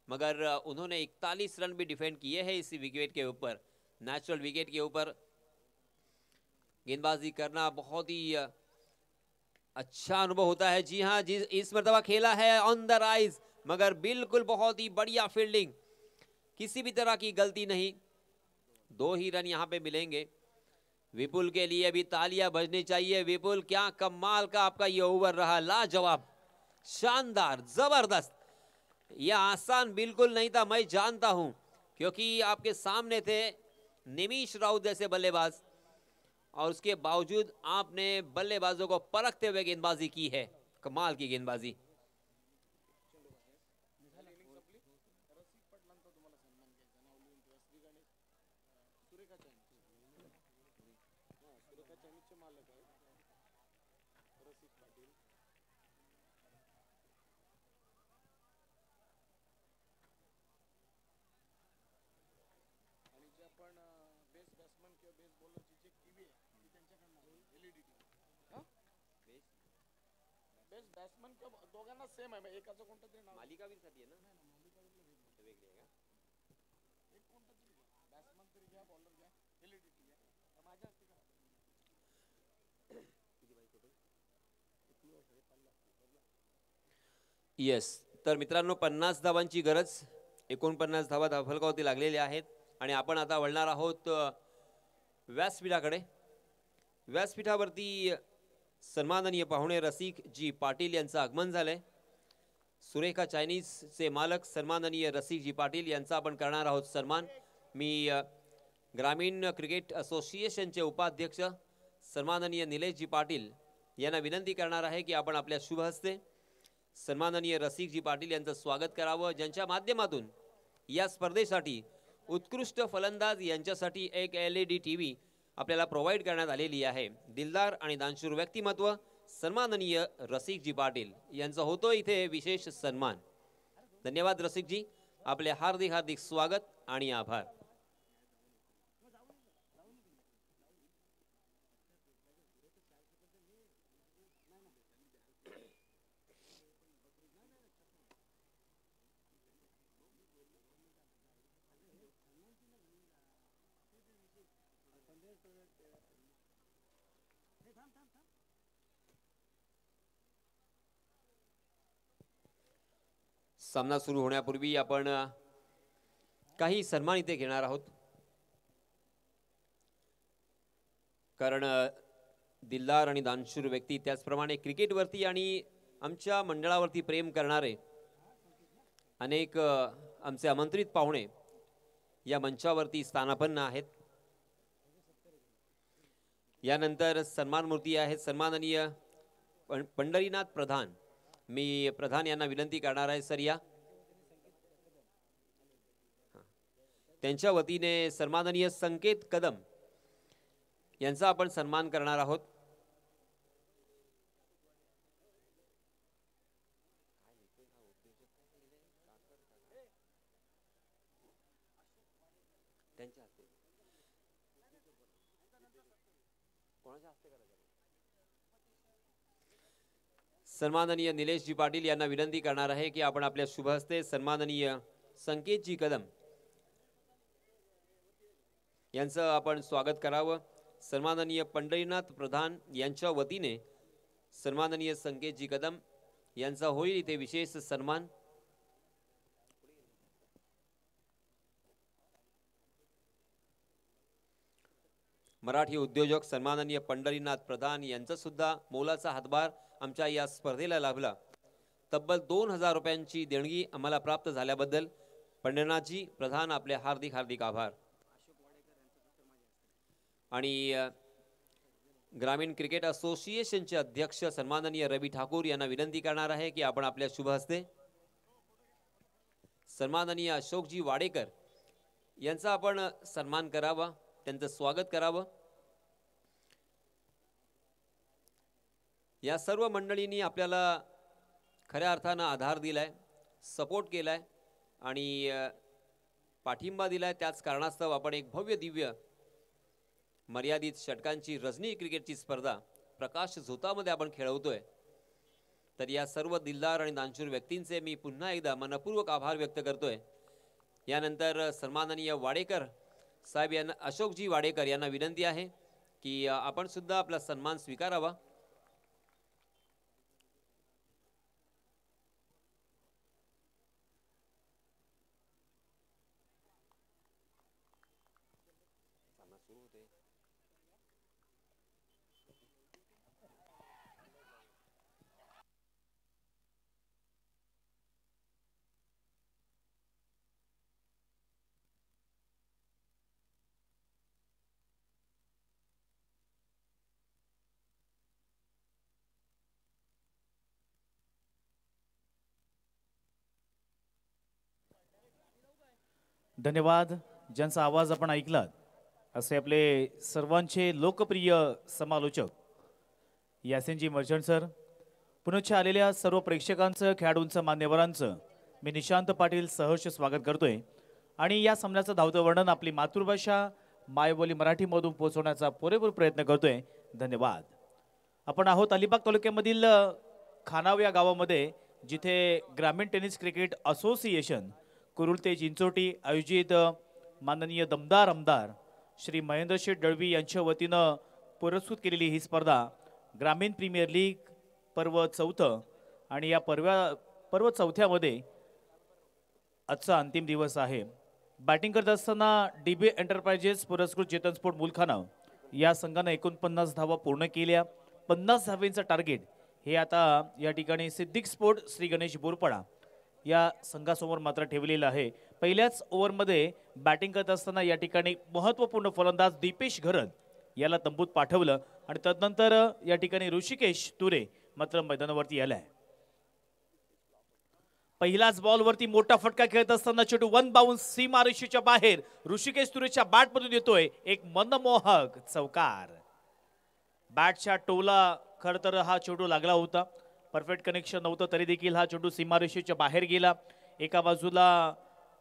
मगर उन्होंने 41 रन भी डिफेंड किए हैं इस विकेट के ऊपर। नेचुरल विकेट के ऊपर गेंदबाजी करना बहुत ही अच्छा अनुभव होता है। जी हाँ, जी इस मर्तबा खेला है ऑन द राइज, मगर बिल्कुल बहुत ही बढ़िया फील्डिंग, किसी भी तरह की गलती नहीं। 2 ही रन यहां पे मिलेंगे। विपुल के लिए भी तालियां बजनी चाहिए। विपुल, क्या कमाल का आपका ये ओवर रहा, लाजवाब, शानदार, जबरदस्त। यह आसान बिल्कुल नहीं था, मैं जानता हूं, क्योंकि आपके सामने थे निमिष राउत जैसे बल्लेबाज और उसके बावजूद आपने बल्लेबाजों को परखते हुए गेंदबाजी की है। कमाल की गेंदबाजी। बेस्ट बॅट्समन किंवा दोघांना सेम आहे, एकाचं कोणतं तरी नाव मालिकावीरसाठी आहे ना, वेगळे आहे का? एक कोणतं तरी बॅट्समन तरी घ्या, बॉलर घ्या, एलईडी घ्या, माझ्या हस्ते करा. येस, तर मित्रांनो 50 धावांची गरज, 49 धावा धावफलकावरती लागलेल्या आहेत आणि आपण आता वळणार आहोत व्यासपीठाकडे. व्यासपीठावरती सन्माननीय पाहुणे रसिक जी पाटील यांचं आगमन झालंय. सुरेखा चायनीजचे मालक सन्माननीय रसिक जी पाटील यांचा आपण करणार आहोत सन्मान. मी ग्रामीण क्रिकेट असोसिएशनचे उपाध्यक्ष सन्माननीय निलेश जी पाटील यांना विनंती करणार आहे की आपण आपल्या शुभ हस्ते सन्माननीय रसिक जी पाटील यांचं स्वागत करावं, ज्यांच्या माध्यमातून या स्पर्धेसाठी उत्कृष्ट फलंदाज यांच्यासाठी एक LED TV आपल्याला प्रोव्हाइड करण्यात आलेली आहे. दिलदार आणि दानशूर व्यक्तिमत्व सन्माननीय रसिक जी पाटील यांचा होतो इथे विशेष सन्मान. धन्यवाद रसिक जी, आपले हार्दिक हार्दिक स्वागत आणि आभार. सामना सुरू होण्यापूर्वी आपण काही सन्मान इथे घेणार आहोत, कारण दिलदार आणि दानशूर व्यक्ती, त्याचप्रमाणे क्रिकेटवरती आणि आमच्या मंडळावरती प्रेम करणारे अनेक आमचे आमंत्रित पाहुणे या मंचावरती स्थानापन्न आहेत. यानंतर सन्मान मूर्ती आहेत सन्माननीय पंढरीनाथ प्रधान. मी प्रधान यांना विनंती करणार आहे सर या. त्यांच्या वतीने सन्माननीय संकेत कदम यांचा आपण सन्मान करणार आहोत. सन्माननीय निलेश जी पाटील यांना विनंती करणार आहे की आपण आपल्या शुभ हस्ते सन्माननीय संकेत जी कदम यांचं आपण स्वागत करावं. सन्माननीय पंढरीनाथ प्रधान यांच्या वतीने सन्माननीय संकेत जी कदम यांचा होईल इथे विशेष सन्मान. मराठी उद्योजक सन्माननीय पंढरीनाथ प्रधान यांचा सुद्धा मोलाचा हातभार आमच्या या स्पर्धेला लाभला. तब्बल 2000 रुपयांची देणगी आम्हाला प्राप्त झाल्याबद्दल पंढरनाथजी प्रधान आपले हार्दिक हार्दिक आभार। आणि ग्रामीण क्रिकेट असोसिएशनचे अध्यक्ष सन्माननीय रवि ठाकूर यांना विनंती करणार आहे की आपण आपल्या शुभ हस्ते सन्माननीय अशोकजी वाडेकर यांचा आपण सन्मान करावा, त्यांचं स्वागत करावं। या सर्व मंडळींनी आपल्याला खऱ्या अर्थानं आधार दिलाय, सपोर्ट केलाय आणि पाठिंबा दिलाय। त्याच कारणास्तव आपण एक भव्य दिव्य मर्यादित षटकांची रजनी क्रिकेटची स्पर्धा प्रकाश झोतामध्ये आपण खेळवतोय। तर या सर्व दिलदार आणि दानशूर व्यक्तींचे मी पुन्हा एकदा मनपूर्वक आभार व्यक्त करतोय। यानंतर सन्माननीय वाडेकर साहेब यांना, अशोकजी वाडेकर यांना विनंती आहे की आपण सुद्धा आपला सन्मान स्वीकारावा। धन्यवाद। ज्यांचा आवाज आपण ऐकलात असे आपले सर्वांचे लोकप्रिय समालोचक यासिनजी मर्चंट सर, पुनश्च आलेल्या सर्व प्रेक्षकांचं, खेळाडूंचं, मान्यवरांचं मी निशांत पाटील सहर्ष स्वागत करतोय। आणि या सामन्याचं धावतं वर्णन आपली मातृभाषा मायबोली मराठीमधून पोहोचवण्याचा पुरेपूर प्रयत्न करतोय। धन्यवाद। आपण आहोत अलिबाग तालुक्यामधील खानाव या गावामध्ये, जिथे ग्रामीण टेनिस क्रिकेट असोसिएशन कुरुल ते चिंचोटी आयोजित माननीय दमदार आमदार श्री महेंद्र शेठ दळवी यांच्या वतीनं पुरस्कृत केलेली ही स्पर्धा ग्रामीण प्रीमियर लीग पर्व 4 आणि या पर्व 4मध्ये आजचा अंतिम दिवस आहे। बॅटिंग करत असताना डीबी एंटरप्राइजेस पुरस्कृत चेतन स्पोर्ट मुलखाना या संघाने 49 धावा पूर्ण केल्या। 50 धावेंचं टार्गेट हे आता या ठिकाणी सिद्दीक स्पोर्ट श्री गणेश बोरपडा या संघासमोर मात्र ठेवलेलं आहे। पहिल्याच ओव्हरमध्ये बॅटिंग करत असताना या ठिकाणी महत्त्वपूर्ण फलंदाज दीपेश घरत याला तंबूत पाठवलं आणि तदनंतर या ठिकाणी ऋषिकेश तुरे मात्र मैदानावरती आलाय। पहिल्याच बॉलवरती मोठा फटका खेळत असताना चेंडू वन बाउन्स सीमारेषेच्या बाहेर ऋषिकेश तुरेच्या बॅटमधून येतोय एक मनमोहक चौकार। बॅटच्या टोला खरं तर हा चेंडू लागला होता, परफेक्ट कनेक्शन नव्हतं तरी देखील हा चेंडू सीमारेषेच्या बाहेर गेला। एका बाजूला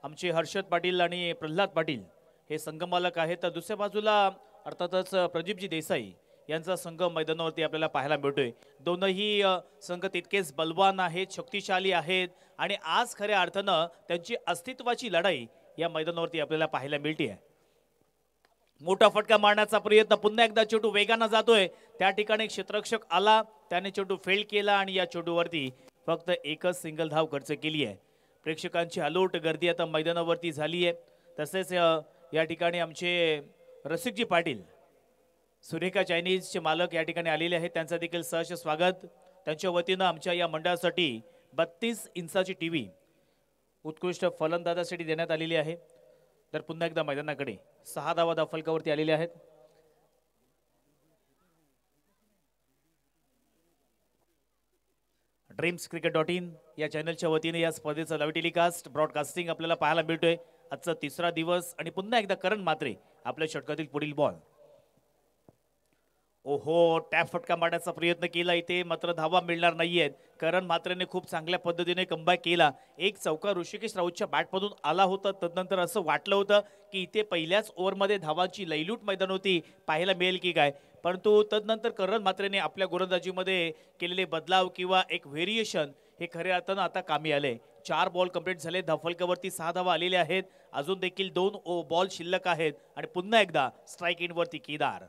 आमचे हर्षद पाटील आणि प्रल्हाद पाटील हे संघमालक आहेत, तर दुसऱ्या बाजूला अर्थातच प्रदीपजी देसाई यांचा संघ मैदानावरती आपल्याला पाहायला मिळतोय। दोनही संघ तितकेच बलवान आहेत, शक्तिशाली आहेत आणि आज खऱ्या अर्थानं त्यांची अस्तित्वाची लढाई या मैदानावरती आपल्याला पाहायला मिळते। मोठा फटका मारण्याचा प्रयत्न, पुन्हा एकदा चेंडू वेगाने जातोय, त्या ठिकाणी क्षेत्ररक्षक आला, त्याने चेंडू फेल्ड केला आणि या चेंडूवरती फक्त एकच सिंगल धाव खर्च केली आहे। प्रेक्षकांची अलोट गर्दी आता मैदानावरती झाली आहे। तसेच या ठिकाणी आमचे रसिकजी पाटील सुरेखा चायनीजचे मालक या ठिकाणी आलेले आहेत, त्यांचं देखील सहर्ष स्वागत। त्यांच्या वतीनं आमच्या या मंडळासाठी 32 इंचाची टीव्ही उत्कृष्ट फलंदाजासाठी देण्यात आलेली आहे। तर पुन्हा एकदा मैदानाकडे 6 धावा फलकावरती आलेले आहेत। ड्रीम्सcricket.in या चॅनलच्या वतीने या स्पर्धेचं लाईव्ह टेलिकास्ट ब्रॉडकास्टिंग आपल्याला पाहायला मिळतोय। आजचा 3रा दिवस आणि पुन्हा एकदा करण मात्रे आपल्या षटकातील पुढील बॉल। ओहो, टॅप फटका मारण्याचा प्रयत्न केला, इथे मात्र धावा मिळणार नाहीयेत। करण मात्रेने खूप चांगल्या पद्धतीने कमबॅक केला। एक चौकार ऋषिकेश राऊतच्या बॅटमधून आला होता, तदनंतर असं वाटलं होतं की इथे पहिल्याच ओव्हरमध्ये धावांची लयलूट मैदान होती, पाहायला मिळेल की काय, परंतु तदनंतर करण मात्रेने आपल्या गोलंदाजीमध्ये केलेले बदलाव किंवा एक व्हेरिएशन हे खऱ्या अर्थानं आता कामी आले। 4 बॉल कंप्लीट झाले, धावफलकावरती 6 धावा आलेल्या आहेत, अजून देखील 2 बॉल शिल्लक आहेत आणि पुन्हा एकदा स्ट्राइक एंडवरती केदार।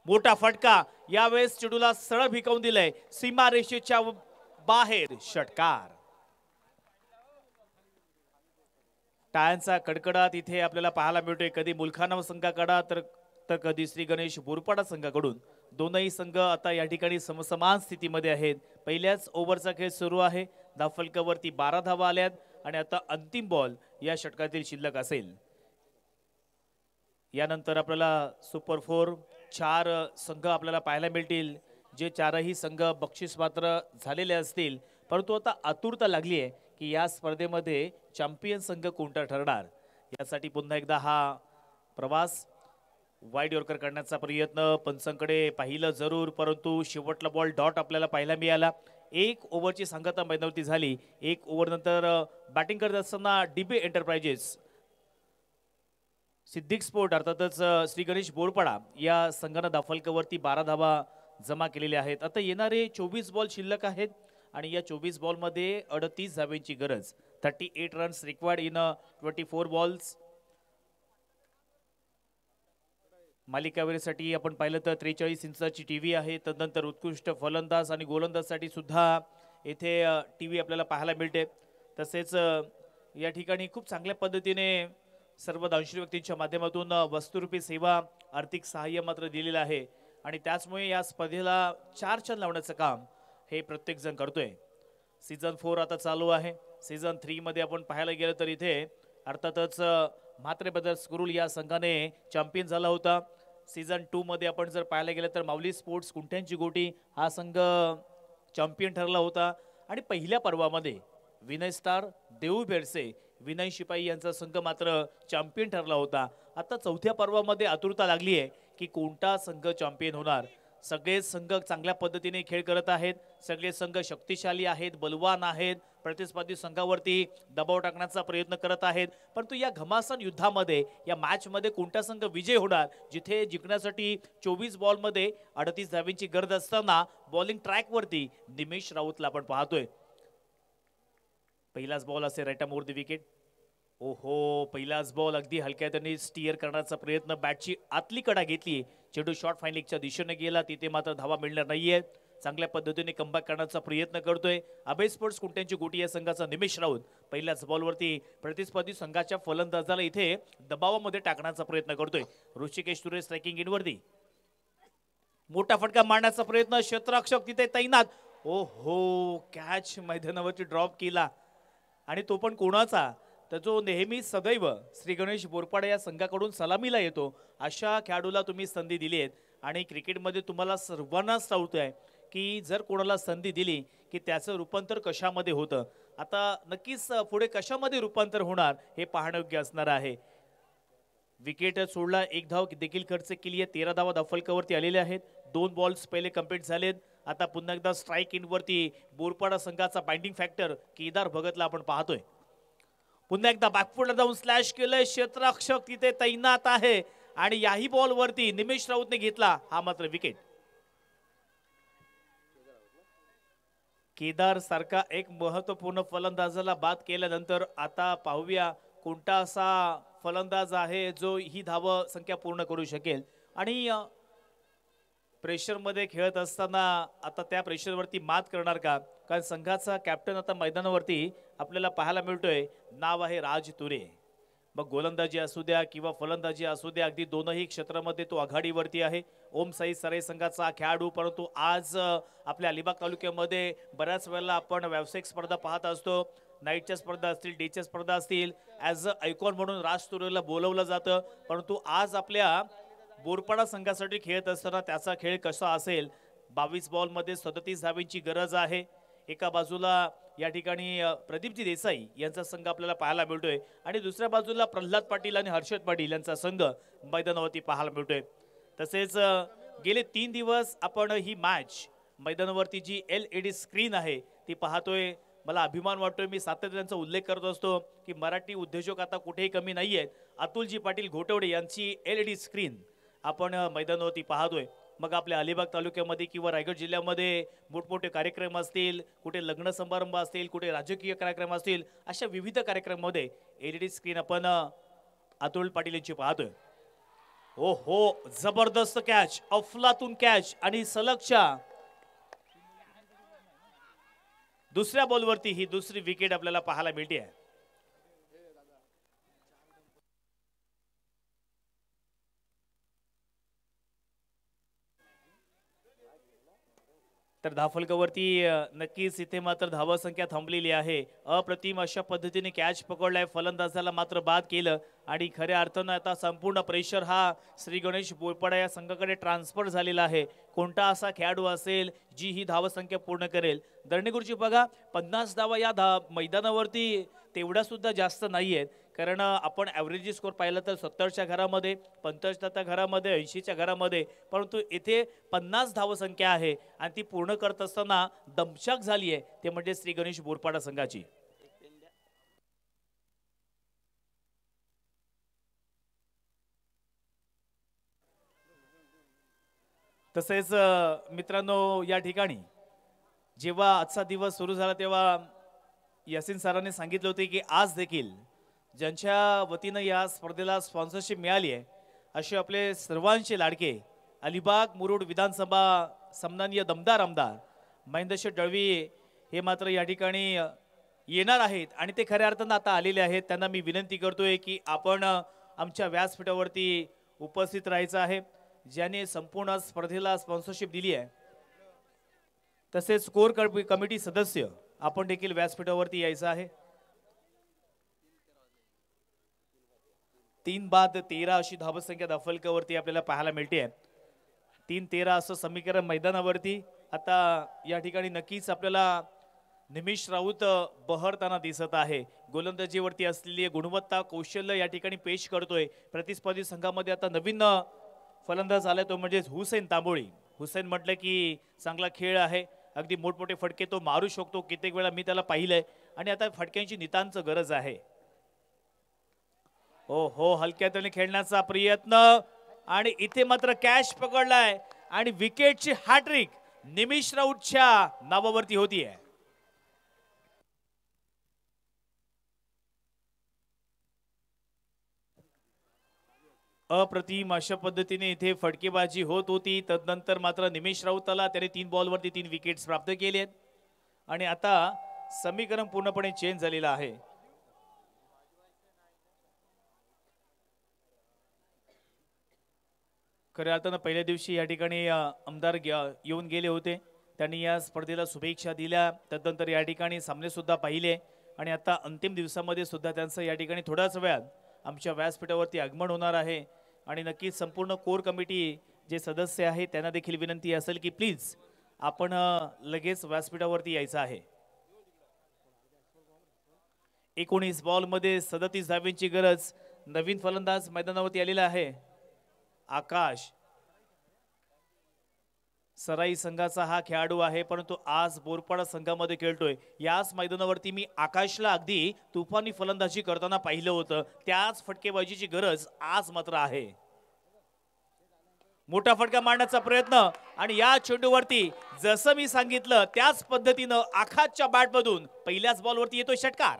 मोठा फटका, यावेळेस चेंडूला सरळ भिकवून दिलंय, सीमारेषेच्या बाहेर षटकार। टाळ्यांचा कडकडाट इथे आपल्याला पाहायला मिळतोय, कधी मुलखाना संघाकडा तर कधी श्री गणेश बोरपाडा संघाकडून। दोनही संघ आता या ठिकाणी समसमान स्थितीमध्ये आहेत। पहिल्याच ओव्हरचा खेळ सुरू आहे, धावफलकावरती 12 धावा आल्यात आणि आता अंतिम बॉल या षटकातील शिल्लक असेल. यानंतर आपल्याला सुपर 4 4 संघ आपल्याला पाहायला मिळतील, जे चारही संघ बक्षीस पात्र झालेले असतील. परंतु आता आतुरता लागली आहे की या स्पर्धेमध्ये चॅम्पियन संघ कोणता ठरणार. यासाठी पुन्हा एकदा हा प्रवास वाईड यॉर्कर करण्याचा प्रयत्न पंचांकडे पाहिलं जरूर, परंतु शेवटला बॉल डॉट आपल्याला पाहायला मिळाला. 1 ओव्हरची सांगता मैदानावरती झाली. 1 ओव्हर नंतर बॅटिंग करत असताना डीबी एंटरप्राइजेस, सिद्धिक स्पोर्ट अर्थातच श्री गणेश बोरपाडा या संघानं दाफलकावरती 12 धावा जमा केलेल्या आहेत. आता येणारे 24 बॉल शिल्लक आहेत आणि या 24 बॉलमध्ये 38 धावेंची गरज. 38 रन्स रिक्वायर्ड इन 24 बॉल्स. मालिकावीरसाठी आपण पाहिलं तर 43 इंचाची टीव्ही आहे. तदनंतर उत्कृष्ट फलंदाज आणि गोलंदाजसाठी सुद्धा येथे टीव्ही आपल्याला पाहायला मिळते. तसेच या ठिकाणी खूप चांगल्या पद्धतीने सर्व दानशूर व्यक्तींच्या माध्यमातून वस्तुरूपी सेवा, आर्थिक सहाय्य मात्र दिलेलं आहे आणि त्याचमुळे या स्पर्धेला 4 छंद लावण्याचं काम हे प्रत्येक जण करतोय. सीझन 4 आता चालू आहे. सीझन 3 मध्ये आपण पाहायला गेलं तर इथे अर्थातच म्हात्रे ब्रदर्स कुरुल या संघाने चॅम्पियन झाला होता. सीझन 2 मध्ये आपण जर पाहायला गेलं तर माऊली स्पोर्ट्स कुंट्यांची गोटी हा संघ चॅम्पियन ठरला होता आणि पहिल्या पर्वामध्ये विनय स्टार, देऊ बेरसे, विनय शिपाई यांचा संघ मात्र चॅम्पियन ठरला होता. आता चौथ्या पर्वामध्ये आतुरता लागली आहे की कोणता संघ चॅम्पियन होणार. सगळे संघ चांगल्या पद्धतीने खेळ करत आहेत. सगळे संघ शक्तिशाली आहेत, बलवान आहेत, प्रतिस्पर्धी संघावरती दबाव टाकण्याचा प्रयत्न करत आहेत. परंतु या घमासान युद्धामध्ये, या मॅच मध्ये कोणता संघ विजय होणार, जिथे जिंकण्यासाठी 24 बॉलमध्ये 38 धावेंची गरज असताना बॉलिंग ट्रॅकवरती निमेश राऊतला आपण पाहतोय. पहिलाच बॉल असे राईट मोर द विकेट. ओहो, पहिलाच बॉल अगदी हलक्या त्यांनी स्टीअर करण्याचा प्रयत्न, बॅटची आतली कडा घेतली, चेंडू शॉर्ट फाईन लेगच्या दिशेने गेला, तिथे मात्र धावा मिळणार नाहीये. चांगल्या पद्धतीने कमबॅक करण्याचा प्रयत्न करतोय अभय स्पोर्ट्स कुंट्यांची गोटी या संघाचा निमेश राऊत. पहिल्याच बॉलवरती प्रतिस्पर्धी संघाच्या फलंदाजाला इथे दबावामध्ये टाकण्याचा प्रयत्न करतोय. ऋषिकेश सुरेश स्ट्रायकिंग इनवरती मोठा फटका मारण्याचा प्रयत्न, क्षेत्ररक्षक तिथे तैनात. ओहो, कॅच मैदानावरती ड्रॉप केला आणि तो पण कोणाचा, तर जो नेहमी सदैव श्री गणेश बोरपाडा या संघाकडून सलामीला येतो अशा खेळाडूला तुम्ही संधी दिली आहे. आणि क्रिकेटमध्ये तुम्हाला सर्वांनाच ठाऊक आहे की जर कोणाला संधी दिली की त्याचं रूपांतर कशामध्ये होतं. आता नक्कीच पुढे कशामध्ये रूपांतर होणार हे पाहणं योग्य असणार आहे. विकेट सोडला, 1 धाव देखील खर्च केली आहे. 13 धावा दफलकावरती आलेल्या आहेत. 2 बॉल्स पहिले कंप्लीट झालेत. आता पुन्हा एकदा स्ट्राईक इनवरती बोरपाडा संघाचा बाइंडिंग फॅक्टर केदार भगतला आपण पाहतोय. पुन्हा एकदा बॅकफुटला जाऊन स्लॅश केलंय, क्षेत्ररक्षक तिथे तैनात आहे आणि याही बॉलवरती निमेश राऊतने घेतला हा मात्र विकेट. केदार सारखा एक महत्वपूर्ण फलंदाजाला बाद केल्यानंतर आता पाहूया कोणता असा फलंदाज आहे जो ही धाव संख्या पूर्ण करू शकेल. आणि प्रेशर मध्ये खेळत असताना आता त्या प्रेशरवरती मात करणार का, कारण संघाचा कॅप्टन आता मैदानावरती आपल्याला पाहायला मिळतोय, नाव आहे राज तुरे. मग गोलंदाजी असू द्या किंवा फलंदाजी असू द्या, अगदी दोनही क्षेत्रामध्ये तो आघाडीवरती आहे. ओम साई सराई संघाचा खेळाडू, परंतु आज आपल्या अलिबाग तालुक्यामध्ये बऱ्याच वेळेला आपण व्यावसायिक स्पर्धा पाहत असतो. नाईटच्या स्पर्धा असतील, डेच्या स्पर्धा असतील, ॲज अ आयकॉन म्हणून राज तुरेला बोलवलं जातं. परंतु आज आपल्या बोरपाडा संघासाठी खेळत असताना त्याचा खेळ कसा असेल. 22 बॉलमध्ये 37 धावेंची गरज आहे. एका बाजूला या ठिकाणी प्रदीपजी देसाई यांचा संघ आपल्याला पाहायला मिळतोय आणि दुसऱ्या बाजूला प्रल्हाद पाटील आणि हर्षद पाटील यांचा संघ मैदानावरती पाहायला मिळतोय. तसेच गेले 3 दिवस आपण ही मॅच मैदानावरती जी LED स्क्रीन आहे ती पाहतोय. मला अभिमान वाटतोय, मी सातत्याने त्यांचा उल्लेख करत असतो की मराठी उद्योजक आता कुठेही कमी नाही आहेत. अतुलजी पाटील घोटवडे यांची LED स्क्रीन आपण मैदानावरती पाहतोय. मग आपल्या अलिबाग तालुक्यामध्ये किंवा रायगड जिल्ह्यामध्ये मोठमोठे कार्यक्रम असतील, कुठे लग्न समारंभ असतील, कुठे राजकीय कार्यक्रम असतील, अशा विविध कार्यक्रमामध्ये LED स्क्रीन आपण अतुल पाटील यांची पाहतोय. ओ हो, जबरदस्त कॅच, अफलातून कॅच आणि सलगच्या दुसऱ्या बॉलवरती ही दुसरी विकेट आपल्याला पाहायला मिळते आहे. तर धावफलकावरती नक्कीच इथे मात्र धावसंख्या थांबलेली आहे. अप्रतिम अशा पद्धतीने कॅच पकडलाय, फलंदाजाला मात्र बाद केलं आणि खऱ्या अर्थानं आता संपूर्ण प्रेशर हा श्री गणेश बोरपाडा या संघाकडे ट्रान्सफर झालेला आहे. कोणता असा खेळाडू असेल जी ही धावसंख्या पूर्ण करेल. दर्णेगुरुजी बघा, 50 धावा या मैदानावरती तेवढा सुद्धा जास्त नाही आहेत. कारण आपण ॲव्हरेज स्कोर पाहिला तर 70च्या घरामध्ये, 55च्या घरामध्ये, 80च्या घरामध्ये, परंतु इथे 50 धावसंख्या आहे आणि ती पूर्ण करत असताना दमछाक झाली आहे, ते म्हणजे श्री गणेश बोरपाडा संघाची. तसेच मित्रांनो, या ठिकाणी जेव्हा आजचा दिवस सुरू झाला तेव्हा यासिन सरांनी सांगितले होते की आज देखील ज्यांच्या वतीनं या स्पर्धेला स्पॉन्सरशिप मिळाली आहे असे आपले सर्वांचे लाडके अलिबाग मुरुड विधानसभा सन्माननीय दमदार आमदार महेंद्र दळवी हे मात्र या ठिकाणी येणार आहेत आणि ते खऱ्या अर्थानं आता आलेले आहेत. त्यांना मी विनंती करतोय की आपण आमच्या व्यासपीठावरती उपस्थित राहायचं आहे. ज्याने संपूर्ण स्पर्धेला स्पॉन्सरशिप दिली आहे तसेच कोर कमिटी सदस्य आपण देखील व्यासपीठावरती यायचं आहे. 3-13 अशी धावसंख्या धावफलकावरती आपल्याला पाहायला मिळते. 3-13 असं समीकरण मैदानावरती आता या ठिकाणी नक्कीच आपल्याला निमिष राऊत बहरताना दिसत आहे. गोलंदाजीवरती असलेली गुणवत्ता कौशल्य या ठिकाणी पेश करतोय. प्रतिस्पर्धी संघामध्ये आता नवीन फलंदाज आलाय तो म्हणजे हुसेन तांबोळी. हुसेन म्हटलं की चांगला खेळ आहे, अगदी मोठमोठे फटके तो मारू शकतो. कित्येक वेळा मी त्याला पाहिलंय आणि आता फटक्यांची नितांत गरज आहे. हो हलक्यातून खेळण्याचा प्रयत्न आणि इथे मात्र कॅच पकडलाय आणि विकेटची हॅट्रिक निमिष राऊतच्या नावावरती होतीये. अप्रतिम अशा पद्धतीने इथे फटकेबाजी होत होती. तदनंतर मात्र निमिष राऊताला त्याने 3 बॉलवरती 3 विकेट्स प्राप्त केले आहेत आणि आता समीकरण पूर्णपणे चेंज झालेलं आहे. खऱ्या अर्थानं पहिल्या दिवशी या ठिकाणी आमदार येऊन गेले होते. त्यांनी या स्पर्धेला शुभेच्छा दिल्या. तदनंतर या ठिकाणी सामने सुद्धा पाहिले आणि आता अंतिम दिवसामध्ये सुद्धा त्यांचं या ठिकाणी थोड्याच वेळात आमच्या व्यासपीठावरती आगमन होणार आहे आणि नक्कीच संपूर्ण कोर कमिटी जे सदस्य आहेत त्यांना देखील विनंती असेल की प्लीज आपण लगेच व्यासपीठावरती यायचं आहे. 19 बॉलमध्ये 37 धावांची गरज. नवीन फलंदाज मैदानावरती आलेला आहे आकाश. सराई संघाचा हा खेळाडू आहे परंतु आज बोरपाडा संघामध्ये खेळतोय. याच मैदानावरती मी आकाशला अगदी तुफानी फलंदाजी करताना पाहिलं होतं. त्याच फटकेबाजीची गरज आज मात्र आहे. मोठा फटका मारण्याचा प्रयत्न आणि या चेंडूवरती जसं मी सांगितलं त्याच पद्धतीनं आकाशच्या बॅटमधून पहिल्याच बॉलवरती येतोय षटकार.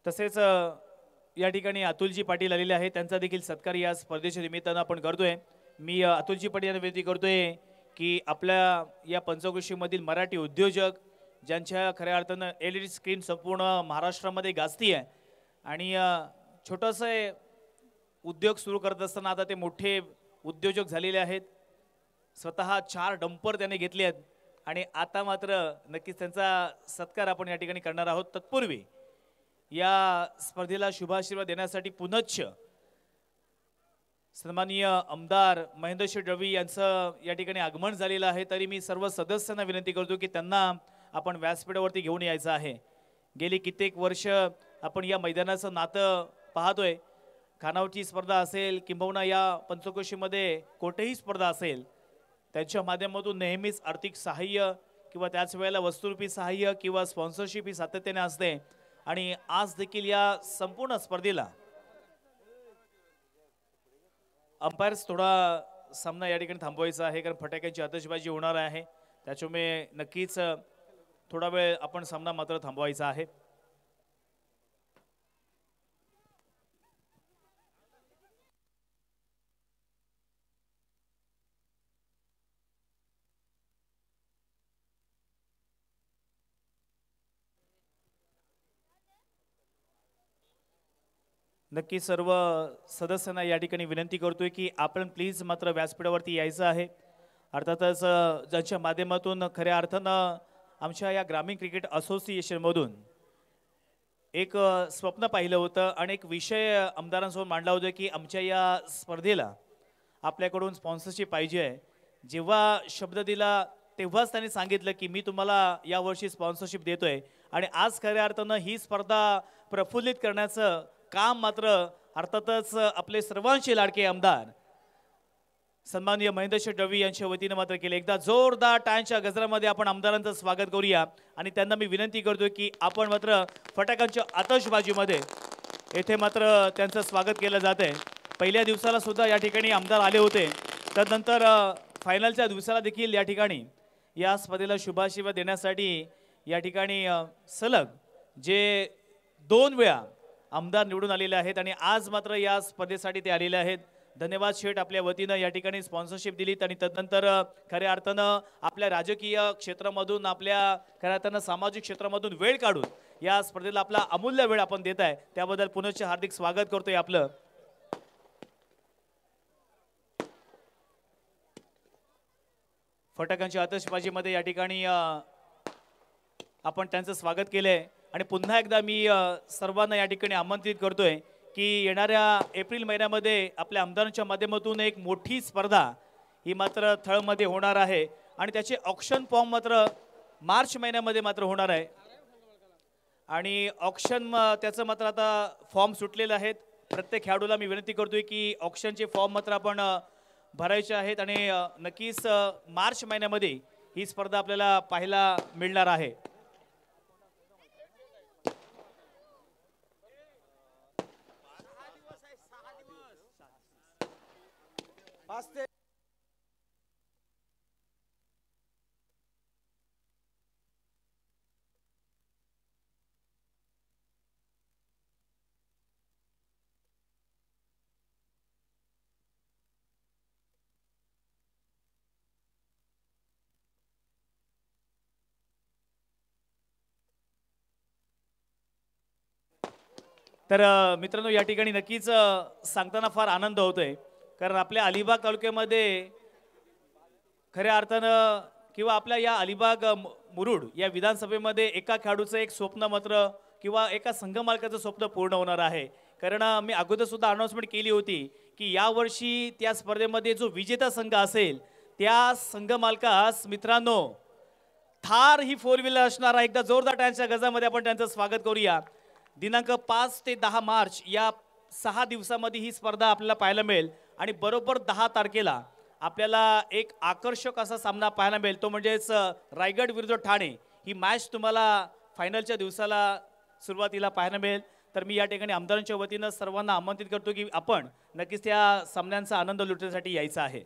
तसेच या ठिकाणी अतुलजी पाटील आलेले आहेत. त्यांचा देखील सत्कार या स्पर्धेच्या निमित्तानं आपण करतोय. मी अतुलजी पाटील यांना विनंती करतोय की आपल्या या पंचक्रोशीमधील मराठी उद्योजक ज्यांच्या खऱ्या अर्थानं LED स्क्रीन संपूर्ण महाराष्ट्रामध्ये गाजती आहे आणि छोटंसं उद्योग सुरू करत असताना आता ते मोठे उद्योजक झालेले आहेत. स्वतः 4 डंपर त्याने घेतले आहेत आणि आता मात्र नक्कीच त्यांचा सत्कार आपण या ठिकाणी करणार आहोत. तत्पूर्वी या स्पर्धेला शुभाशीर्वाद देण्यासाठी पुनश्च सन्माननीय आमदार महेंद्र दळवी यांचं या ठिकाणी आगमन झालेलं आहे. तरी मी सर्व सदस्यांना विनंती करतो की त्यांना आपण व्यासपीठावरती घेऊन यायचं आहे. गेली कित्येक वर्ष आपण या मैदानाचं नातं पाहतोय. खानावळची स्पर्धा असेल किंबहुना या पंचक्रोशीमध्ये कोणतीही स्पर्धा असेल त्यांच्या माध्यमातून नेहमीच आर्थिक सहाय्य किंवा त्याच वेळेला वस्तुरूपी सहाय्य किंवा स्पॉन्सरशिप ही सातत्याने असते आणि आज देखील या संपूर्ण स्पर्धेला अंपायर्स थोडा सामना या ठिकाणी थांबवायचा आहे कारण फटाक्यांची आतषबाजी होणार आहे. त्याच्यामुळे नक्कीच थोडा वेळ आपण सामना मात्र थांबवायचा आहे. नक्की सर्व सदस्यांना या ठिकाणी विनंती करतोय की आपण प्लीज मात्र व्यासपीठावरती यायचं आहे. अर्थातच ज्यांच्या माध्यमातून खऱ्या अर्थानं आमच्या या ग्रामीण क्रिकेट असोसिएशनमधून एक स्वप्न पाहिलं होतं आणि एक विषय आमदारांसमोर मांडला होता की आमच्या या स्पर्धेला आपल्याकडून स्पॉन्सरशिप पाहिजे आहे. जेव्हा शब्द दिला तेव्हाच त्यांनी सांगितलं की मी तुम्हाला यावर्षी स्पॉन्सरशिप देतोय आणि आज खऱ्या अर्थानं ही स्पर्धा प्रफुल्लित करण्याचं काम मात्र अर्थातच आपले सर्वांचे लाडके आमदार सन्माननीय महेंद्र डवी यांच्या वतीने मात्र केले. एकदा जोरदार टाळ्यांच्या गजरामध्ये आपण आमदारांचं स्वागत करूया आणि त्यांना मी विनंती करतो की आपण मात्र फटाक्यांच्या आतषबाजीमध्ये येथे मात्र त्यांचं स्वागत केलं जात आहे. पहिल्या दिवसाला सुद्धा या ठिकाणी आमदार आले होते. त्यानंतर फायनलच्या दिवसाला देखील या ठिकाणी या स्पर्धेला शुभाशिवा देण्यासाठी या ठिकाणी सलग जे 2 वेळा आमदार निवडून आलेले आहेत आणि आज मात्र या स्पर्धेसाठी ते आलेले आहेत. धन्यवाद शेठ, आपल्या वतीनं या ठिकाणी स्पॉन्सरशिप दिलीत आणि त्यानंतर खऱ्या अर्थानं आपल्या राजकीय क्षेत्रामधून आपल्या खऱ्या अर्थानं सामाजिक क्षेत्रामधून वेळ काढून या स्पर्धेला आपला अमूल्य वेळ आपण देत आहे त्याबद्दल पुनश्च हार्दिक स्वागत करतोय आपलं. फटाक्यांच्या आतषबाजीमध्ये या ठिकाणी आपण त्यांचं स्वागत केलंय आणि पुन्हा एकदा मी सर्वांना या ठिकाणी आमंत्रित करतोय की येणाऱ्या एप्रिल महिन्यामध्ये आपल्या आमदारांच्या माध्यमातून एक मोठी स्पर्धा ही मात्र थळमध्ये होणार आहे आणि त्याचे ऑक्शन फॉर्म मात्र मार्च महिन्यामध्ये मात्र होणार आहे आणि ऑक्शन त्याचं मात्र आता फॉर्म सुटलेले आहेत. प्रत्येक खेळाडूला मी विनंती करतोय की ऑक्शनचे फॉर्म मात्र आपण भरायचे आहेत आणि नक्कीच मार्च महिन्यामध्ये ही स्पर्धा आपल्याला पाहायला मिळणार आहे. तर मित्रांनो या ठिकाणी नक्कीच सांगताना फार आनंद होतोय कारण आपल्या अलिबाग तालुक्यामध्ये खऱ्या अर्थानं किंवा आपल्या या अलिबाग मुरुड या विधानसभेमध्ये एका खेळाडूचं एक स्वप्न मात्र किंवा एका संघ मालकाचं स्वप्न पूर्ण होणार आहे. कारण मी अगोदर सुद्धा अनाउन्समेंट केली होती की यावर्षी त्या स्पर्धेमध्ये जो विजेता संघ असेल त्या संघ मालकास मित्रांनो थार ही 4 व्हीलर असणार आहे. एकदा जोरदार टाळ्यांच्या गजामध्ये आपण त्यांचं स्वागत करूया. दिनांक 5 ते 10 मार्च या 6 दिवसामध्ये ही स्पर्धा आपल्याला पाहायला मिळेल आणि बरोबर 10 तारखेला आपल्याला एक आकर्षक असा सामना पाहायला मिळेल तो म्हणजेच रायगड विरुद्ध ठाणे ही मॅच तुम्हाला फायनलच्या दिवसाला सुरुवातीला पाहायला मिळेल. तर मी या ठिकाणी आमदारांच्या वतीनं सर्वांना आमंत्रित करतो की आपण नक्कीच त्या सामन्यांचा आनंद लुटण्यासाठी यायचा आहे.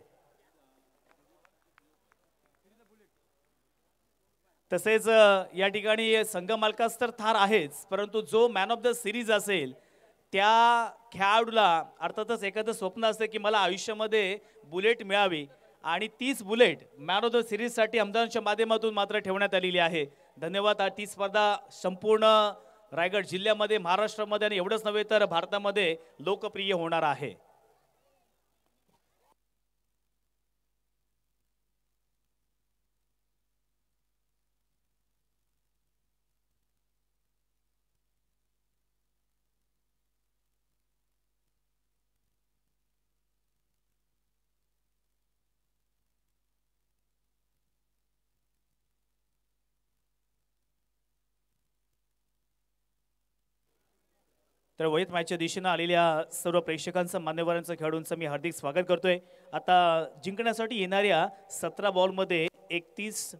तसेच या ठिकाणी संघ मालकास तर थार आहेच परंतु जो मॅन ऑफ द सिरीज असेल त्या खेळाडूला अर्थातच एखादं स्वप्न असतं की मला आयुष्यामध्ये बुलेट मिळावी आणि तीच बुलेट मॅन ऑफ द सिरीजसाठी आमदारांच्या माध्यमातून मात्र ठेवण्यात आलेली आहे. धन्यवाद. ती स्पर्धा संपूर्ण रायगड जिल्ह्यामध्ये महाराष्ट्रामध्ये आणि एवढंच नव्हे तर भारतामध्ये लोकप्रिय होणार आहे. तर वैत मॅचच्या दिशेनं आलेल्या सर्व प्रेक्षकांचं मान्यवरांचं खेळाडूंचं मी हार्दिक स्वागत करतोय. आता जिंकण्यासाठी येणाऱ्या 17 बॉलमध्ये 31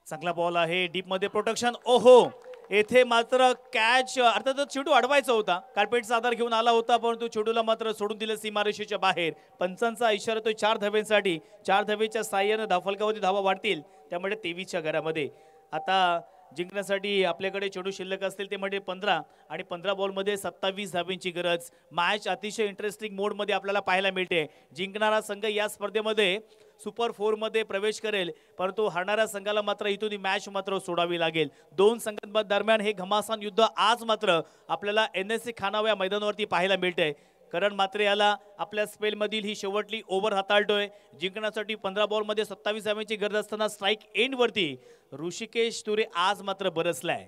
चांगला बॉल आहे डीप मध्ये प्रोटेक्शन. ओहो येथे मात्र कॅच अर्थातच चेंडू अडवायचा होता कार्पेटचा आधार घेऊन आला होता परंतु चेंडूला मात्र सोडून दिलं सीमारेषेच्या बाहेर. पंचांचा इशारा तो 4 धावेसाठी 4 धावेच्या साह्यानं धावफलकावरती धावा वाढतील त्यामुळे 23च्या घरामध्ये. आता जिंकण्यासाठी आपल्याकडे चेंडू शिल्लक असतील ते म्हणजे 15 आणि 15 बॉलमध्ये 27 धावांची गरज. मॅच अतिशय इंटरेस्टिंग मोडमध्ये आपल्याला पाहायला मिळते. जिंकणारा संघ या स्पर्धेमध्ये सुपर 4 मध्ये प्रवेश करेल, परंतु हारणाऱ्या संघाला मात्र इथून ही मॅच मात्र सोडावी लागेल। दोन संघांदरम्यान हे घमासान युद्ध आज मात्र आपल्याला NSC खानावळ या मैदानावरती पाहायला मिळते। करण मात्रे याला आपल्या स्पेलमधील ही शेवटली ओव्हर हाताळतोय। जिंकण्यासाठी 15 बॉलमध्ये 27 धावांची गरज असताना स्ट्राईक एंडवरती ऋषिकेश तुरे आज मात्र बरसलाय।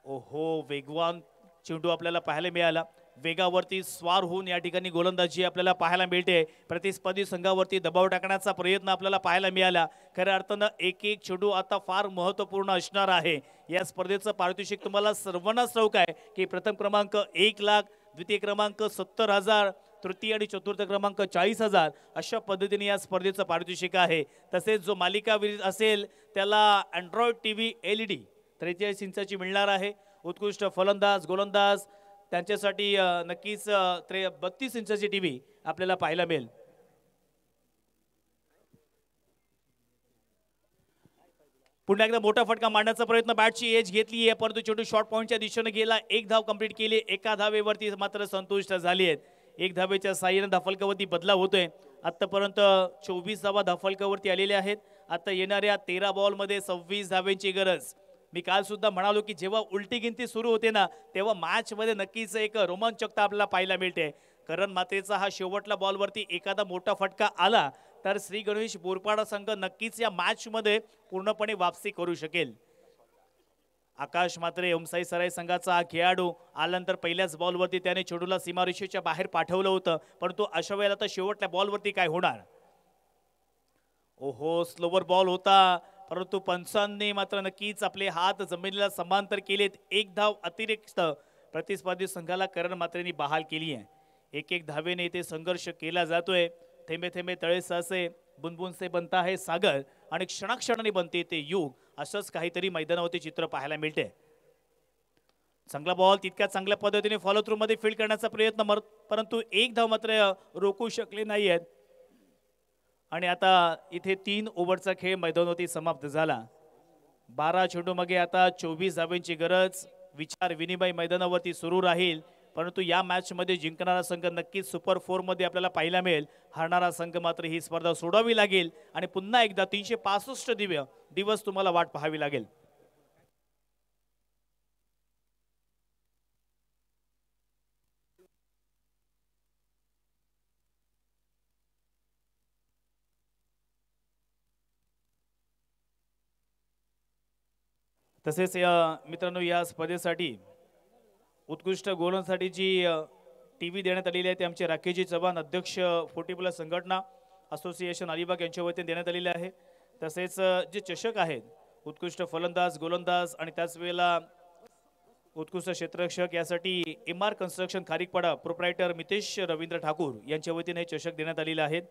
ओहो, वेगवान चेंडू आपल्याला पाहायला मिळाला। वेगावरती स्वार होऊन या ठिकाणी गोलंदाजी आपल्याला पाहायला मिळते। प्रतिस्पर्धी संघावरती दबाव टाकण्याचा प्रयत्न आपल्याला पाहायला मिळाला। खऱ्या अर्थानं एक एक चेंडू आता फार महत्त्वपूर्ण असणार आहे। या स्पर्धेचं पारितोषिक तुम्हाला सर्वांनाच ठाऊक आहे की प्रथम क्रमांक 1 लाख, द्वितीय क्रमांक 70,000, तृतीय आणि चतुर्थ क्रमांक 40,000 अशा पद्धतीने या स्पर्धेचं पारितोषिक आहे। तसेच जो मालिकावीर असेल त्याला अँड्रॉइड TV LED 43 इंचाची मिळणार आहे। उत्कृष्ट फलंदाज गोलंदाज त्यांच्यासाठी नक्कीच 32 इंचाची TV आपल्याला पाहायला मिळेल। पुन्हा एकदा मोठा फटका मारण्याचा प्रयत्न, बॅटची एज घेतली आहे परंतु चेंडू शॉर्ट पॉइंटच्या दिशेने गेला। एक धाव कंप्लीट केली, एका धावेवरती मात्र संतुष्ट झाली आहेत। एक धावेच्या साहाय्याने धावफलकावरती बदलाव होतोय। आतापर्यंत 24 धावा धावफलकावरती आलेल्या आहेत। आता येणाऱ्या 13 बॉलमध्ये 26 धावांची गरज। मी काल सुद्धा म्हणालो की जेव्हा उलटी गिनती सुरू होते ना तेव्हा मॅच मध्ये नक्कीच एक रोमांचकता आपल्याला पाहायला मिळते। करण मात्रेचा हा शेवटला बॉलवरती एखादा मोठा फटका आला तर श्री गणेश बोरपाडा संघ नक्कीच या मॅच मध्ये पूर्णपणे वापसी करू शकेल। आकाश मात्रे ओमसाई सराई संघाचा हा खेळाडू आल्यानंतर पहिल्याच बॉलवरती त्याने चेंडूला सीमारेषेच्या बाहेर पाठवलं होतं, परंतु अशा वेळेला आता शेवटल्या बॉलवरती काय होणार। ओहो, स्लोवर बॉल होता परंतु पंचांनी मात्र नक्कीच आपले हात जमिनीला समांतर केलेत। एक धाव अतिरिक्त प्रतिस्पर्धी संघाला करण मात्रेंनी बहाल केली आहे। एक एक धावेने इथे संघर्ष केला जातोय। थेंबे थेंबे तळे साचे, बुनबुन से बनता है सागर आणि क्षणाक्षणाने बनते ते युग, असंच काहीतरी मैदानावरती चित्र पाहायला मिळते। चांगला बॉल तितक्या चांगल्या पद्धतीने फॉलो थ्रू मध्ये फील्ड करण्याचा प्रयत्न, परंतु एक धाव मात्र रोखू शकले नाहीयेत। आणि आता इथे 3 ओव्हरचा खेळ मैदानावरती समाप्त झाला। 12 चेंडू मागे आता 24 धावांची गरज। विचार विनिमय मैदानावरती सुरू राहील, परंतु या मॅच मध्ये जिंकणारा संघ नक्कीच सुपर 4 मध्ये आपल्याला पाहायला मिळेल। हारणारा संघ मात्र ही स्पर्धा सोडावी लागेल आणि पुन्हा एकदा 365 दिवस तुम्हाला वाट पाहावी लागेल। तसेच मित्रांनो या स्पर्धेसाठी उत्कृष्ट गोलांसाठी जी TV देण्यात आलेली आहे ते आमचे राकेशजी चव्हाण अध्यक्ष 40+ संघटना असोसिएशन अलिबाग यांच्या वतीने देण्यात आलेले आहे। तसेच जे चषक आहेत उत्कृष्ट फलंदाज गोलंदाज आणि त्याच वेळेला उत्कृष्ट क्षेत्ररक्षक यासाठी MR construction Kharikpada proprietor Mitesh Ravindra Thakur यांच्या वतीने हे चषक देण्यात आलेले आहेत।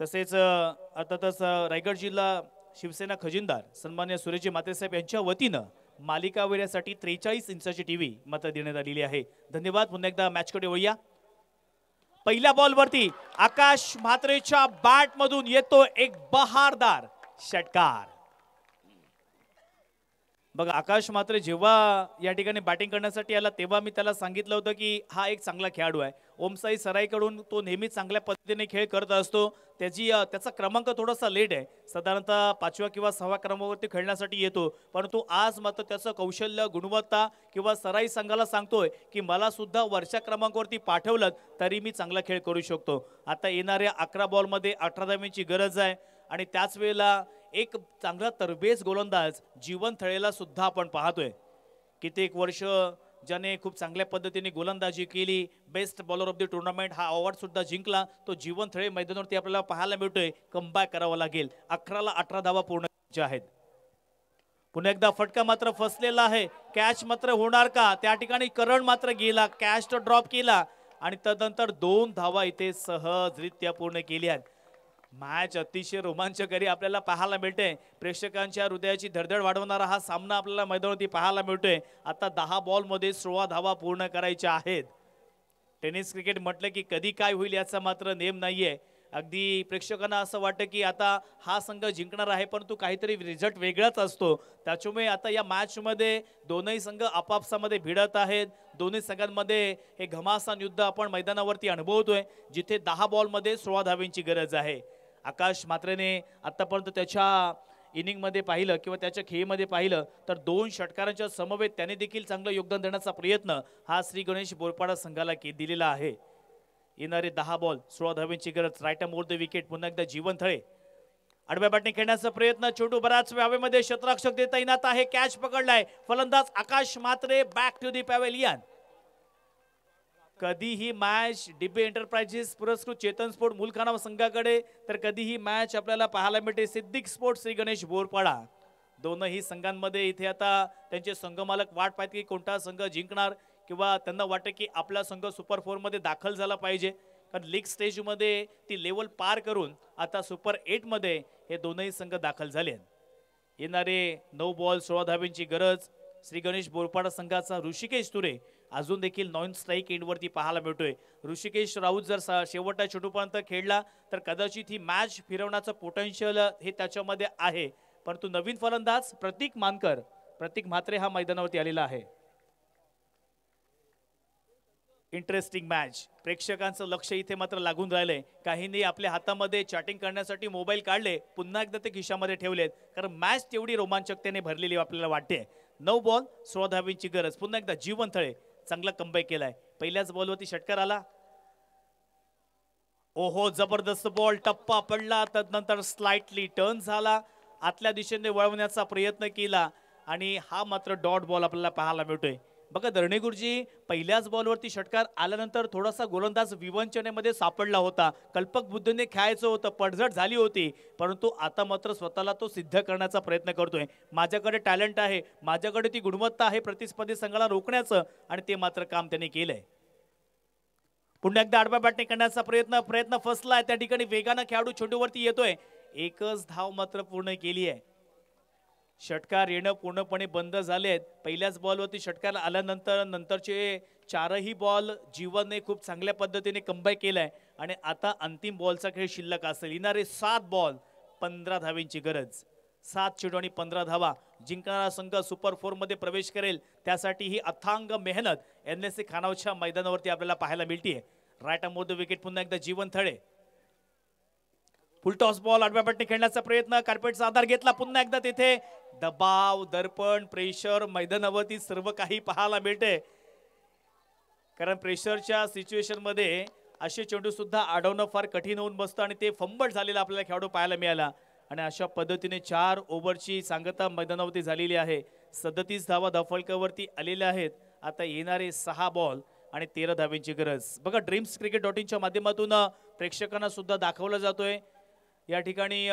तसेच अर्थातच रायगड जिल्हा शिवसेना खजिनदार सन्मान्य सुरेशजी मातेसाहेब यांच्या वतीनं मालिकावीरासाठी 43 इंचाची TV मात्र देण्यात आलेली आहे। धन्यवाद। पुन्हा एकदा मॅच कडे वळूया। पहिल्या बॉलवरती आकाश म्हात्रेच्या बॅट मधून येतो एक बहारदार षटकार। बघा, आकाश म्हात्रे जेव्हा या ठिकाणी बॅटिंग करण्यासाठी आला तेव्हा मी त्याला सांगितलं होतं की हा एक चांगला खेळाडू आहे। ओमसाई सराईकडून तो नेहमी चांगल्या पद्धतीने खेळ करत असतो। त्याचा क्रमांक थोडासा लेट आहे, साधारणतः 5व्या किंवा 6व्या क्रमांकावरती खेळण्यासाठी येतो, परंतु आज मात्र त्याचं कौशल्य गुणवत्ता किंवा सराई संघाला सांगतोय की मला सुद्धा वरच्या क्रमांकावरती पाठवलं तरी मी चांगला खेळ करू शकतो। आता येणाऱ्या 11 बॉलमध्ये 18 धावांची गरज आहे आणि त्याच वेळेला एक चांगला तरबेज गोलंदाज जीवन थळेला सुद्धा आपण पाहतोय। कित्येक वर्ष ज्याने खूप चांगल्या पद्धतीने गोलंदाजी केली, best bowler of the tournament हा अवॉर्ड सुद्धा जिंकला, तो जीवन थळे मैदानावरती आपल्याला पाहायला मिळतोय। कमबॅक करावा लागेल। 11ला 18 धावा पूर्ण करायच्या आहेत। पुन्हा एकदा फटका मात्र फसलेला आहे। कॅच मात्र होणार का? त्या ठिकाणी करण मात्र गेला, कॅच तो ड्रॉप केला आणि तदनंतर 2 धावा इथे सहजरित्या पूर्ण केल्या। मॅच अतिशय रोमांचकारी आपल्याला पाहायला मिळते। प्रेक्षकांच्या हृदयाची धडधड वाढवणारा हा सामना आपल्याला मैदानावरती पाहायला मिळतोय। आता 10 बॉलमध्ये 16 धावा पूर्ण करायच्या आहेत। टेनिस क्रिकेट म्हटलं की कधी काय होईल याचा मात्र नेम नाहीये। अगदी प्रेक्षकांना असं वाटतं की आता हा संघ जिंकणार आहे, परंतु काहीतरी रिझल्ट वेगळाच असतो. त्याच्यामुळे आता या मॅचमध्ये दोनही संघ आपापसामध्ये भिडत आहेत. दोन्ही संघांमध्ये हे घमासान युद्ध आपण मैदानावरती अनुभवतोय, जिथे 10 बॉलमध्ये 16 धावेंची गरज आहे. आकाश म्हात्रेने आतापर्यंत त्याच्या इनिंगमध्ये पाहिलं किंवा त्याच्या खेळीमध्ये पाहिलं तर 2 षटकारांच्या समवेत त्याने देखील चांगलं योगदान देण्याचा प्रयत्न हा श्री गणेश बोरपाडा संघाला दिलेला आहे. येणारे 10 बॉल 16 धावेंची गरज. Right more the wicket. पुन्हा एकदा जीवन थळे आडव्या बॅटने खेळण्याचा प्रयत्न. छोटू बराच हवेमध्ये क्षेत्ररक्षक देता तैनात आहे. कॅच पकडलाय फलंदाज Akash Mhatre. Back to the pavilion. कधीही मॅच डिबे एंटरप्राइजेस पुरस्कृत चेतन स्पोर्ट मुलखाना संघाकडे, तर कधीही मॅच आपल्याला पाहायला मिळते सिद्दीक स्पोर्ट श्री गणेश बोरपाडा. दोनही संघांमध्ये इथे आता त्यांचे संघमालक वाट पाहत की कोणता संघ जिंकणार, किंवा त्यांना वाटतं की आपला संघ सुपर 4 मध्ये दाखल झाला पाहिजे. कारण लीग स्टेजमध्ये ती लेवल पार करून आता सुपर 8 मध्ये हे दोनही संघ दाखल झाले. येणारे 9 बॉल 16 धावेंची गरज. श्री गणेश बोरपाडा संघाचा ऋषिकेश तुरे अजून देखील नॉन स्ट्राईक एंडवरती पाहायला मिळतोय. ऋषिकेश राऊत जर शेवटच्या चेंडूपर्यंत खेळला तर कदाचित ही मॅच फिरवण्याचं पोटेन्शियल हे त्याच्यामध्ये आहे. परंतु नवीन फलंदाज प्रतीक म्हात्रे हा मैदानावरती आलेला आहे. Interesting match. प्रेक्षकांचं लक्ष इथे मात्र लागून राहिलंय. काहींनी आपल्या हातामध्ये चॅटिंग करण्यासाठी मोबाईल काढले, पुन्हा एकदा ते खिशामध्ये ठेवलेत, कारण मॅच तेवढी रोमांचकतेने भरलेली आपल्याला वाटते. 9 बॉल 16 धावेंची गरज. पुन्हा एकदा जीवन थळे चांगला कमबॅक केलाय. पहिल्याच बॉलवरती षटकार आला. ओहो, जबरदस्त बॉल. टप्पा पडला, त्यानंतर स्लाइटली टर्न झाला, आतल्या दिशेने वळवण्याचा प्रयत्न केला आणि हा मात्र डॉट बॉल आपल्याला पाहायला मिळतोय. बघा धरणे गुरुजी, पहिल्याच बॉलवरती षटकार आल्यानंतर थोडासा गोलंदाज विवंचनेमध्ये सापडला होता. कल्पक बुद्धीने खेळायचं होतं, पडझड झाली होती, परंतु आता मात्र स्वतःला तो सिद्ध करण्याचा प्रयत्न करतोय. माझ्याकडे टॅलेंट आहे, माझ्याकडे ती गुणवत्ता आहे प्रतिस्पर्धी संघाला रोखण्याचं, आणि ते मात्र काम त्याने केलंय. पुन्हा एकदा आडव्या बॅटने करण्याचा प्रयत्न फसलाय. त्या ठिकाणी वेगानं खेळाडू चेंडूवरती येतोय. एकच धाव मात्र पूर्ण केली आहे. षटकार येणं पूर्णपणे बंद झालेत. पहिल्याच बॉलवरती षटकार आल्यानंतर नंतरचे 4ही बॉल जीवनने खूप चांगल्या पद्धतीने कमबॅक केलाय आणि आता अंतिम बॉलचा खेळ शिल्लक असेल. येणारे 7 बॉल 15 धावेंची गरज. 7 चेंडू आणि 15 धावा. जिंकणारा संघ सुपर 4 मध्ये प्रवेश करेल, त्यासाठी ही अथांग मेहनत NSC खानावच्या मैदानावरती आपल्याला पाहायला मिळते. Right more the wicket. पुन्हा एकदा जीवन थळे. फुल टॉस बॉल आडव्या बॅटने खेळण्याचा प्रयत्न. कार्पेटचा आधार घेतला. पुन्हा एकदा तिथे दबाव, दर्पण, प्रेशर मैदानावरती सर्व काही पाहायला मिळते. कारण प्रेशरच्या सिच्युएशन मध्ये असे चेंडू सुद्धा अडवणं फार कठीण होऊन बसतं आणि ते फंबल झालेला आपल्याला खेळाडू पाहायला मिळाला. आणि अशा पद्धतीने 4 ओव्हरची सांगता मैदानावरती झालेली आहे. 37 धावा धावफलकावरती आलेल्या आहेत. आता येणारे 6 बॉल आणि 13 धावेंची गरज. बघा dreamscricket.in माध्यमातून प्रेक्षकांना सुद्धा दाखवला जातोय. या ठिकाणी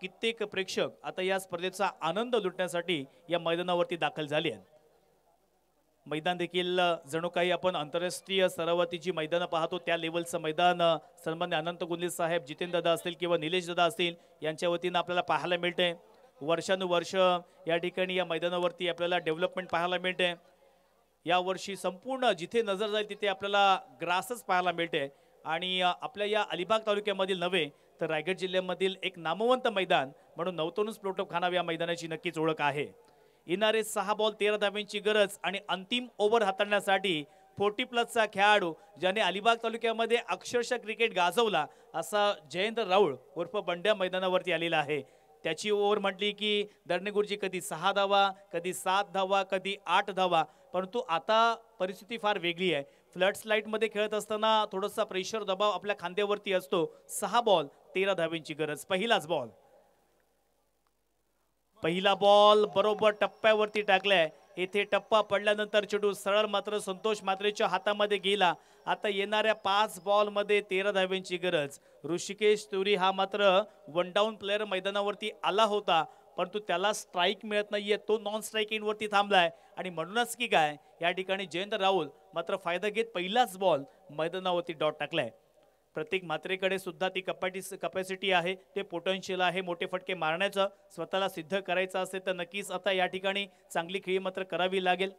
कित्येक प्रेक्षक आता या स्पर्धेचा आनंद लुटण्यासाठी या मैदानावरती दाखल झाले आहेत. मैदान देखील जणू काही आपण आंतरराष्ट्रीय स्तरावरती जी मैदानं पाहतो त्या लेवलचं मैदान सन्मान्य अनंत गुंदे साहेब, जितेंद्र दादा असतील किंवा निलेश दादा असतील यांच्या वतीनं आपल्याला पाहायला मिळते. वर्षानुवर्ष या ठिकाणी या मैदानावरती आपल्याला डेव्हलपमेंट पाहायला मिळते. यावर्षी संपूर्ण जिथे नजर जाईल तिथे आपल्याला ग्रासच पाहायला मिळते. आणि आपल्या या अलिबाग तालुक्यामधील नव्हे तर रायगड जिल्ह्यामधील एक नामवंत मैदान म्हणून नवतनुस प्लोटोखाना या मैदानाची नक्कीच ओळख आहे. येणारे 6 बॉल 13 धावेंची गरज आणि अंतिम ओव्हर हाताळण्यासाठी 40+ खेळाडू ज्याने अलिबाग तालुक्यामध्ये अक्षरशः क्रिकेट गाजवला असा जयंत राऊळ उर्फ बंड्या मैदानावरती आलेला आहे. त्याची ओव्हर म्हटली की दर्णेगुरुजी कधी 6 धावा, कधी 7 धावा, कधी 8 धावा, परंतु आता परिस्थिती फार वेगळी आहे. फ्लड स्लाइड मध्ये खेळत असताना थोडासा प्रेशर दबाव आपल्या खांद्यावरती असतो. 6 बॉल 13 धावेंची गरज. पहिला बॉल बरोबर टप्प्यावरती टाकलाय. येथे टप्पा पडल्यानंतर चेंडू सरळ मात्र संतोष म्हात्रेच्या हातामध्ये गेला. आता येणाऱ्या 5 बॉल मध्ये 13 धावेंची गरज. ऋषिकेश तुरी हा मात्र 1 डाऊन प्लेयर मैदानावरती आला होता, परंतु त्याला स्ट्राईक मिळत नाहीये. तो नॉन स्ट्राईक इनवरती थांबलाय आणि म्हणूनच की काय या ठिकाणी जयंत राहुल मात्र फायदा घेत पहिलाच बॉल मैदानावरती डॉट टाकलाय. प्रतीक म्हात्रेकडे सुद्धा ती कपॅसिटी आहे, ते पोटेन्शियल आहे मोठे फटके मारण्याचं. स्वतःला सिद्ध करायचं असेल तर नक्कीच आता या ठिकाणी चांगली खेळी मात्र करावी लागेल.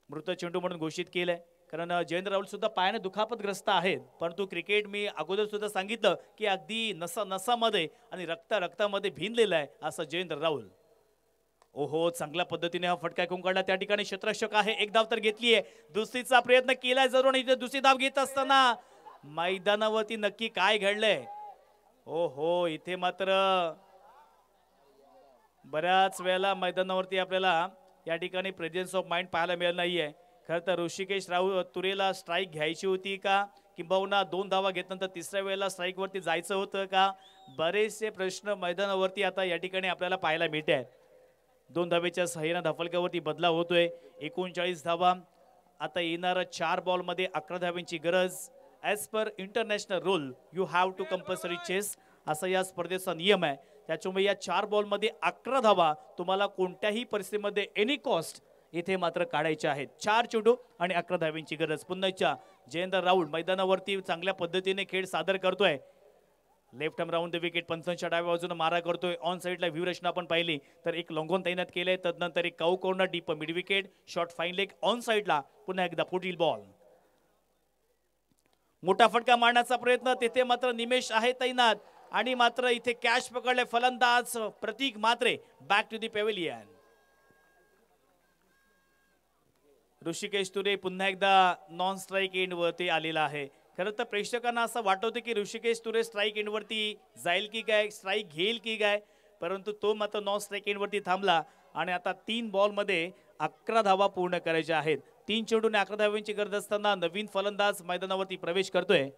मृत चेंडू म्हणून घोषित केलंय. कारण जयेंद्र राहुल सुद्धा पायाने दुखापतग्रस्त आहेत, परंतु क्रिकेट मी अगोदर सुद्धा सांगितलं की अगदी नसामध्ये आणि रक्तामध्ये भिनलेला आहे असं जयेंद्र राहुल. ओहो, चांगल्या पद्धतीने हा फटका ऐकून काढला. त्या ठिकाणी क्षेत्ररक्षक आहे, एक धाव तर घेतलीये, दुसरीचा प्रयत्न केलाय जरूर. इथे दुसरी धाव घेत असताना मैदानावरती नक्की काय घडलंय? ओहो, इथे मात्र बऱ्याच वेळेला मैदानावरती आपल्याला या ठिकाणी प्रेझेन्स ऑफ माइंड पाहायला मिळत नाहीये. खरं तर ऋषिकेश तुरेला स्ट्राईक घ्यायची होती का, किंबहुना 2 धावा घेतल्यानंतर तिसऱ्या वेळेला स्ट्राईक वरती जायचं होतं का? बरेचसे प्रश्न मैदानावरती आता या ठिकाणी आपल्याला पाहायला मिळते आहेत. 2 धावेच्या सहाय्याने धाफलकावरती बदलाव होतोय. 39 धावा. आता येणारा 4 बॉलमध्ये 11 धावांची गरज. As per international rule you have to compulsory chase, असा या स्पर्धेचा नियम आहे. त्याच्यामुळे या 4 बॉलमध्ये 11 धावा तुम्हाला कोणत्याही परिस्थितीमध्ये एनी कॉस्ट इथे मात्र काढायच्या आहेत. 4 चेंडू आणि 11 धावांची गरज. पुन्हा एकदा जयेंद्र राहुल मैदानावरती चांगल्या पद्धतीने खेळ सादर करतोय. Left arm round the wicket, पंचांच्या डाव्या बाजूने मारा करतोय. ऑन साइडला व्ह्यूरचना आपण पाहिली तर एक लॉंगॉन तैनात केलंय. तदनंतर एक cow corner, deep mid wicket, short fine leg. On साइडला पुन्हा एकदा पुढील बॉल. मोठा फटका मारण्याचा प्रयत्न, तिथे मात्र निमेश आहे तैनात आणि मात्र इथे कॅच पकडले फलंदाज Pratik Mhatre. Back to the pavilion. Hrishikesh Ture पुन्हा एकदा नॉन स्ट्राईक एंड वरती आलेला आहे. खरं तर प्रेक्षकांना असं वाटतं की ऋषिकेश तुरे स्ट्राईक एंड वरती जाईल की काय, स्ट्राईक घेईल की काय, परंतु तो मात्र नॉन स्ट्राईक एंड वरती थांबला आणि आता 3 बॉल मध्ये 11 धावा पूर्ण करायच्या आहेत. 3 चेंडूने 11 धावांची गरज असताना नवीन फलंदाज मैदानावरती प्रवेश करतोय.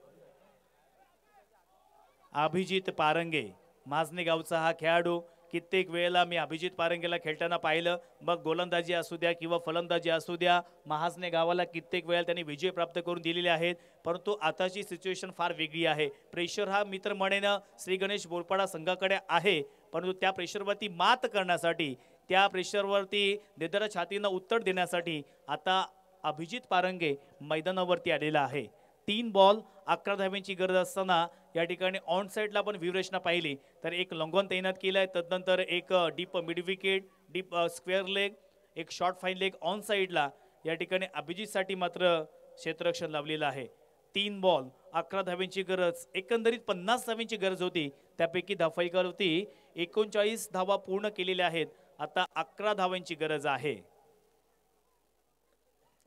अभिजित पारंगे, माझने गावचा हा खेळाडू. कित्येक वेळेला मी अभिजित पारंगेला खेळताना पाहिलं, मग गोलंदाजी असू द्या किंवा फलंदाजी असू द्या, महाजने गावाला कित्येक वेळा त्यांनी विजय प्राप्त करून दिलेले आहेत. परंतु आताची सिच्युएशन फार वेगळी आहे. प्रेशर हा मित्र म्हणेन श्री गणेश बोरपाडा संघाकडे आहे, परंतु त्या प्रेशरवरती मात करण्यासाठी, त्या प्रेशरवरती निडर छातीनं उत्तर देण्यासाठी आता अभिजित पारंगे मैदानावरती आलेला आहे. 3 बॉल 11 धावांची गरज असताना या ठिकाणी ऑन साइडला आपण व्ह्यूरचना पाहिली तर एक लॉंगॉन तैनात केलाय. तदनंतर एक deep mid wicket, deep square leg, एक शॉर्ट फाईन लेग ऑन साइडला या ठिकाणी अभिजितसाठी मात्र क्षेत्ररक्षण लावलेलं आहे. 3 बॉल 11 धावांची गरज. एकंदरीत 50 धावांची गरज होती, त्यापैकी धाफलकावरती 39 धावा पूर्ण केलेल्या आहेत. आता 11 धावांची गरज आहे.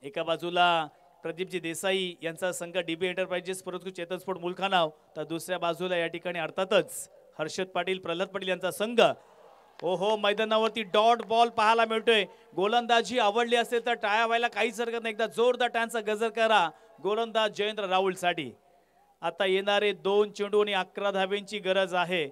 एका बाजूला प्रदीपजी देसाई यांचा संघ डीबी एंटरप्राइजेस पुरस्कृत चेतन स्पोर्ट मुलखानाव, तर दुसऱ्या बाजूला या ठिकाणी अर्थातच हर्षद पाटील, प्रल्हाद पाटील यांचा संघ. ओहो, मैदानावरती डॉट बॉल पाहायला मिळतोय. गोलंदाजी आवडली असेल तर टाळ्या व्हायला काहीच हरकत नाही. एकदा जोरदार टाळ्यांचा गजर करा गोलंदाज जयेंद्र राहुल साठी. आता येणारे 2 चेंडू आणि 11 धावांची गरज आहे.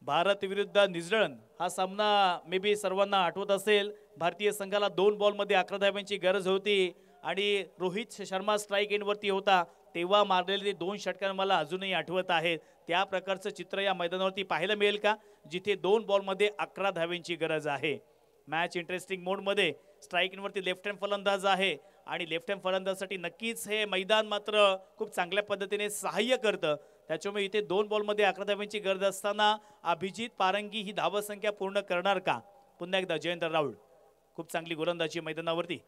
भारत विरुद्ध न्यूझीलंड हा सामना मे बी सर्वांना आठवत असेल. भारतीय संघाला 2 बॉलमध्ये 11 धावांची गरज होती आणि रोहित शर्मा स्ट्राईक एंड वरती होता, तेव्हा मारलेले 2 षटकार मला अजूनही आठवत आहेत. त्या प्रकारचं चित्र या मैदानावरती पाहायला मिळेल का, जिथे 2 बॉलमध्ये 11 धावांची गरज आहे. मॅच इंटरेस्टिंग मोडमध्ये. स्ट्राईक एंड वरती लेफ्ट हँड फलंदाज आहे आणि लेफ्ट हँड फलंदाजासाठी नक्कीच हे मैदान मात्र खूप चांगल्या पद्धतीने सहाय्य करतं. त्याच्यामुळे इथे 2 बॉलमध्ये 11 धावांची गरज असताना अभिजित पारंगी ही धावसंख्या पूर्ण करणार का? पुन्हा एकदा जयेंद्र राहुल. खूप चांगली गोलंदाजी मैदानावरती.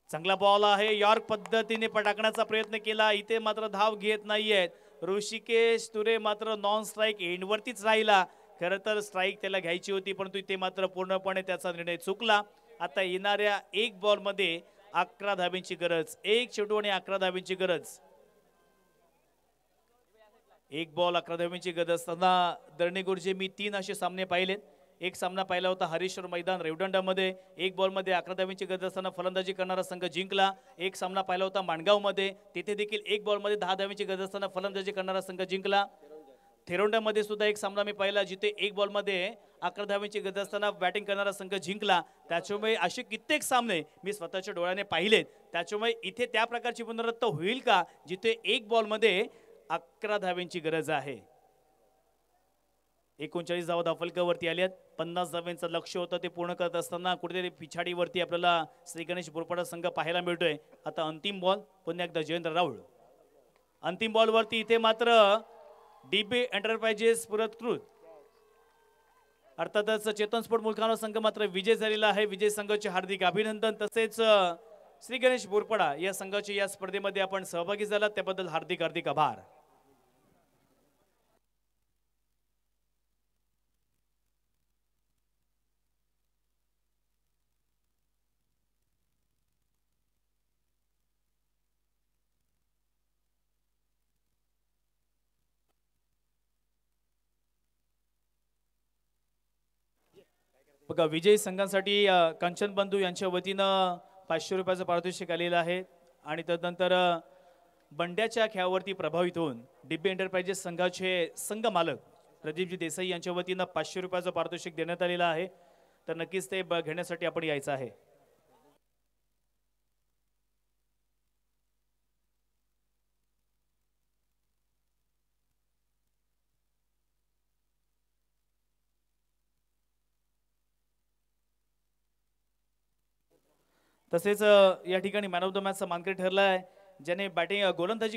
चांगला बॉल आहे, यॉर्क पद्धतीने पटाकण्याचा प्रयत्न केला, इथे मात्र धाव घेत नाहीयेत. ऋषिकेश तुरे मात्र नॉन स्ट्राईक एंडवरतीच राहिला. खरं तर स्ट्राईक त्याला घ्यायची होती, परंतु इथे मात्र पूर्णपणे त्याचा निर्णय चुकला. आता येणाऱ्या 1 बॉलमध्ये 11 धावांची गरज. 1 चेंडू आणि 11 धावांची गरज. 1 बॉल 11 धावांची गरज असताना दर्णी गुरुजी मी 3 असे सामने पाहिलेत. एक सामना पाहिला होता हरीश्वर मैदान रेवदंडामध्ये. 1 बॉलमध्ये 11 धावांची गरज असताना फलंदाजी करणारा संघ जिंकला. एक सामना पाहिला होता माणगावमध्ये, तिथे देखील 1 बॉलमध्ये 10 धावांची गरज असताना फलंदाजी करणारा संघ जिंकला. थेरोंडामध्ये सुद्धा एक सामना मी पाहिला, जिथे 1 बॉलमध्ये 11 धावांची गरज असताना बॅटिंग करणारा संघ जिंकला. त्याच्यामुळे असे कित्येक सामने मी स्वतःच्या डोळ्याने पाहिलेत. त्याच्यामुळे इथे त्या प्रकारची पुनरावृत्ती होईल का, जिथे 1 बॉलमध्ये 11 धावांची गरज आहे. 39 धावा धाफलकावरती आल्यात. 50 धावांचं लक्ष होतं, ते पूर्ण करत असताना कुठेतरी पिछाडीवरती आपल्याला श्री गणेश बोरपाडा संघ पाहायला मिळतोय. आता अंतिम बॉल पुन्हा एकदा जयेंद्र राहुल. अंतिम बॉलवरती इथे मात्र डीबी एंटरप्राइजेस पुरस्कृत अर्थातच चेतन स्पोर्ट मुलखाना संघ मात्र विजय झालेला आहे. विजय संघाचे हार्दिक अभिनंदन. तसेच श्री गणेश बोरपडा या संघाची या स्पर्धेमध्ये आपण सहभागी झालात त्याबद्दल हार्दिक हार्दिक आभार. बघा विजयी संघांसाठी कंचन बंधू यांच्या वतीनं 500 रुपयाचं पारितोषिक आलेलं आहे आणि तदनंतर बंड्याच्या खेळावरती प्रभावित होऊन डिब्बे एंटरप्राइजेस संघाचे संघ मालक प्रदीपजी देसाई यांच्या वतीनं 500 रुपयाचं पारितोषिक देण्यात आलेलं आहे. तर नक्कीच ते घेण्यासाठी आपण यायचं आहे. तसेच या ठिकाणी मॅन ऑफ द मॅचचा मानकरी ठरला आहे ज्याने बॅटिंग गोलंदाजी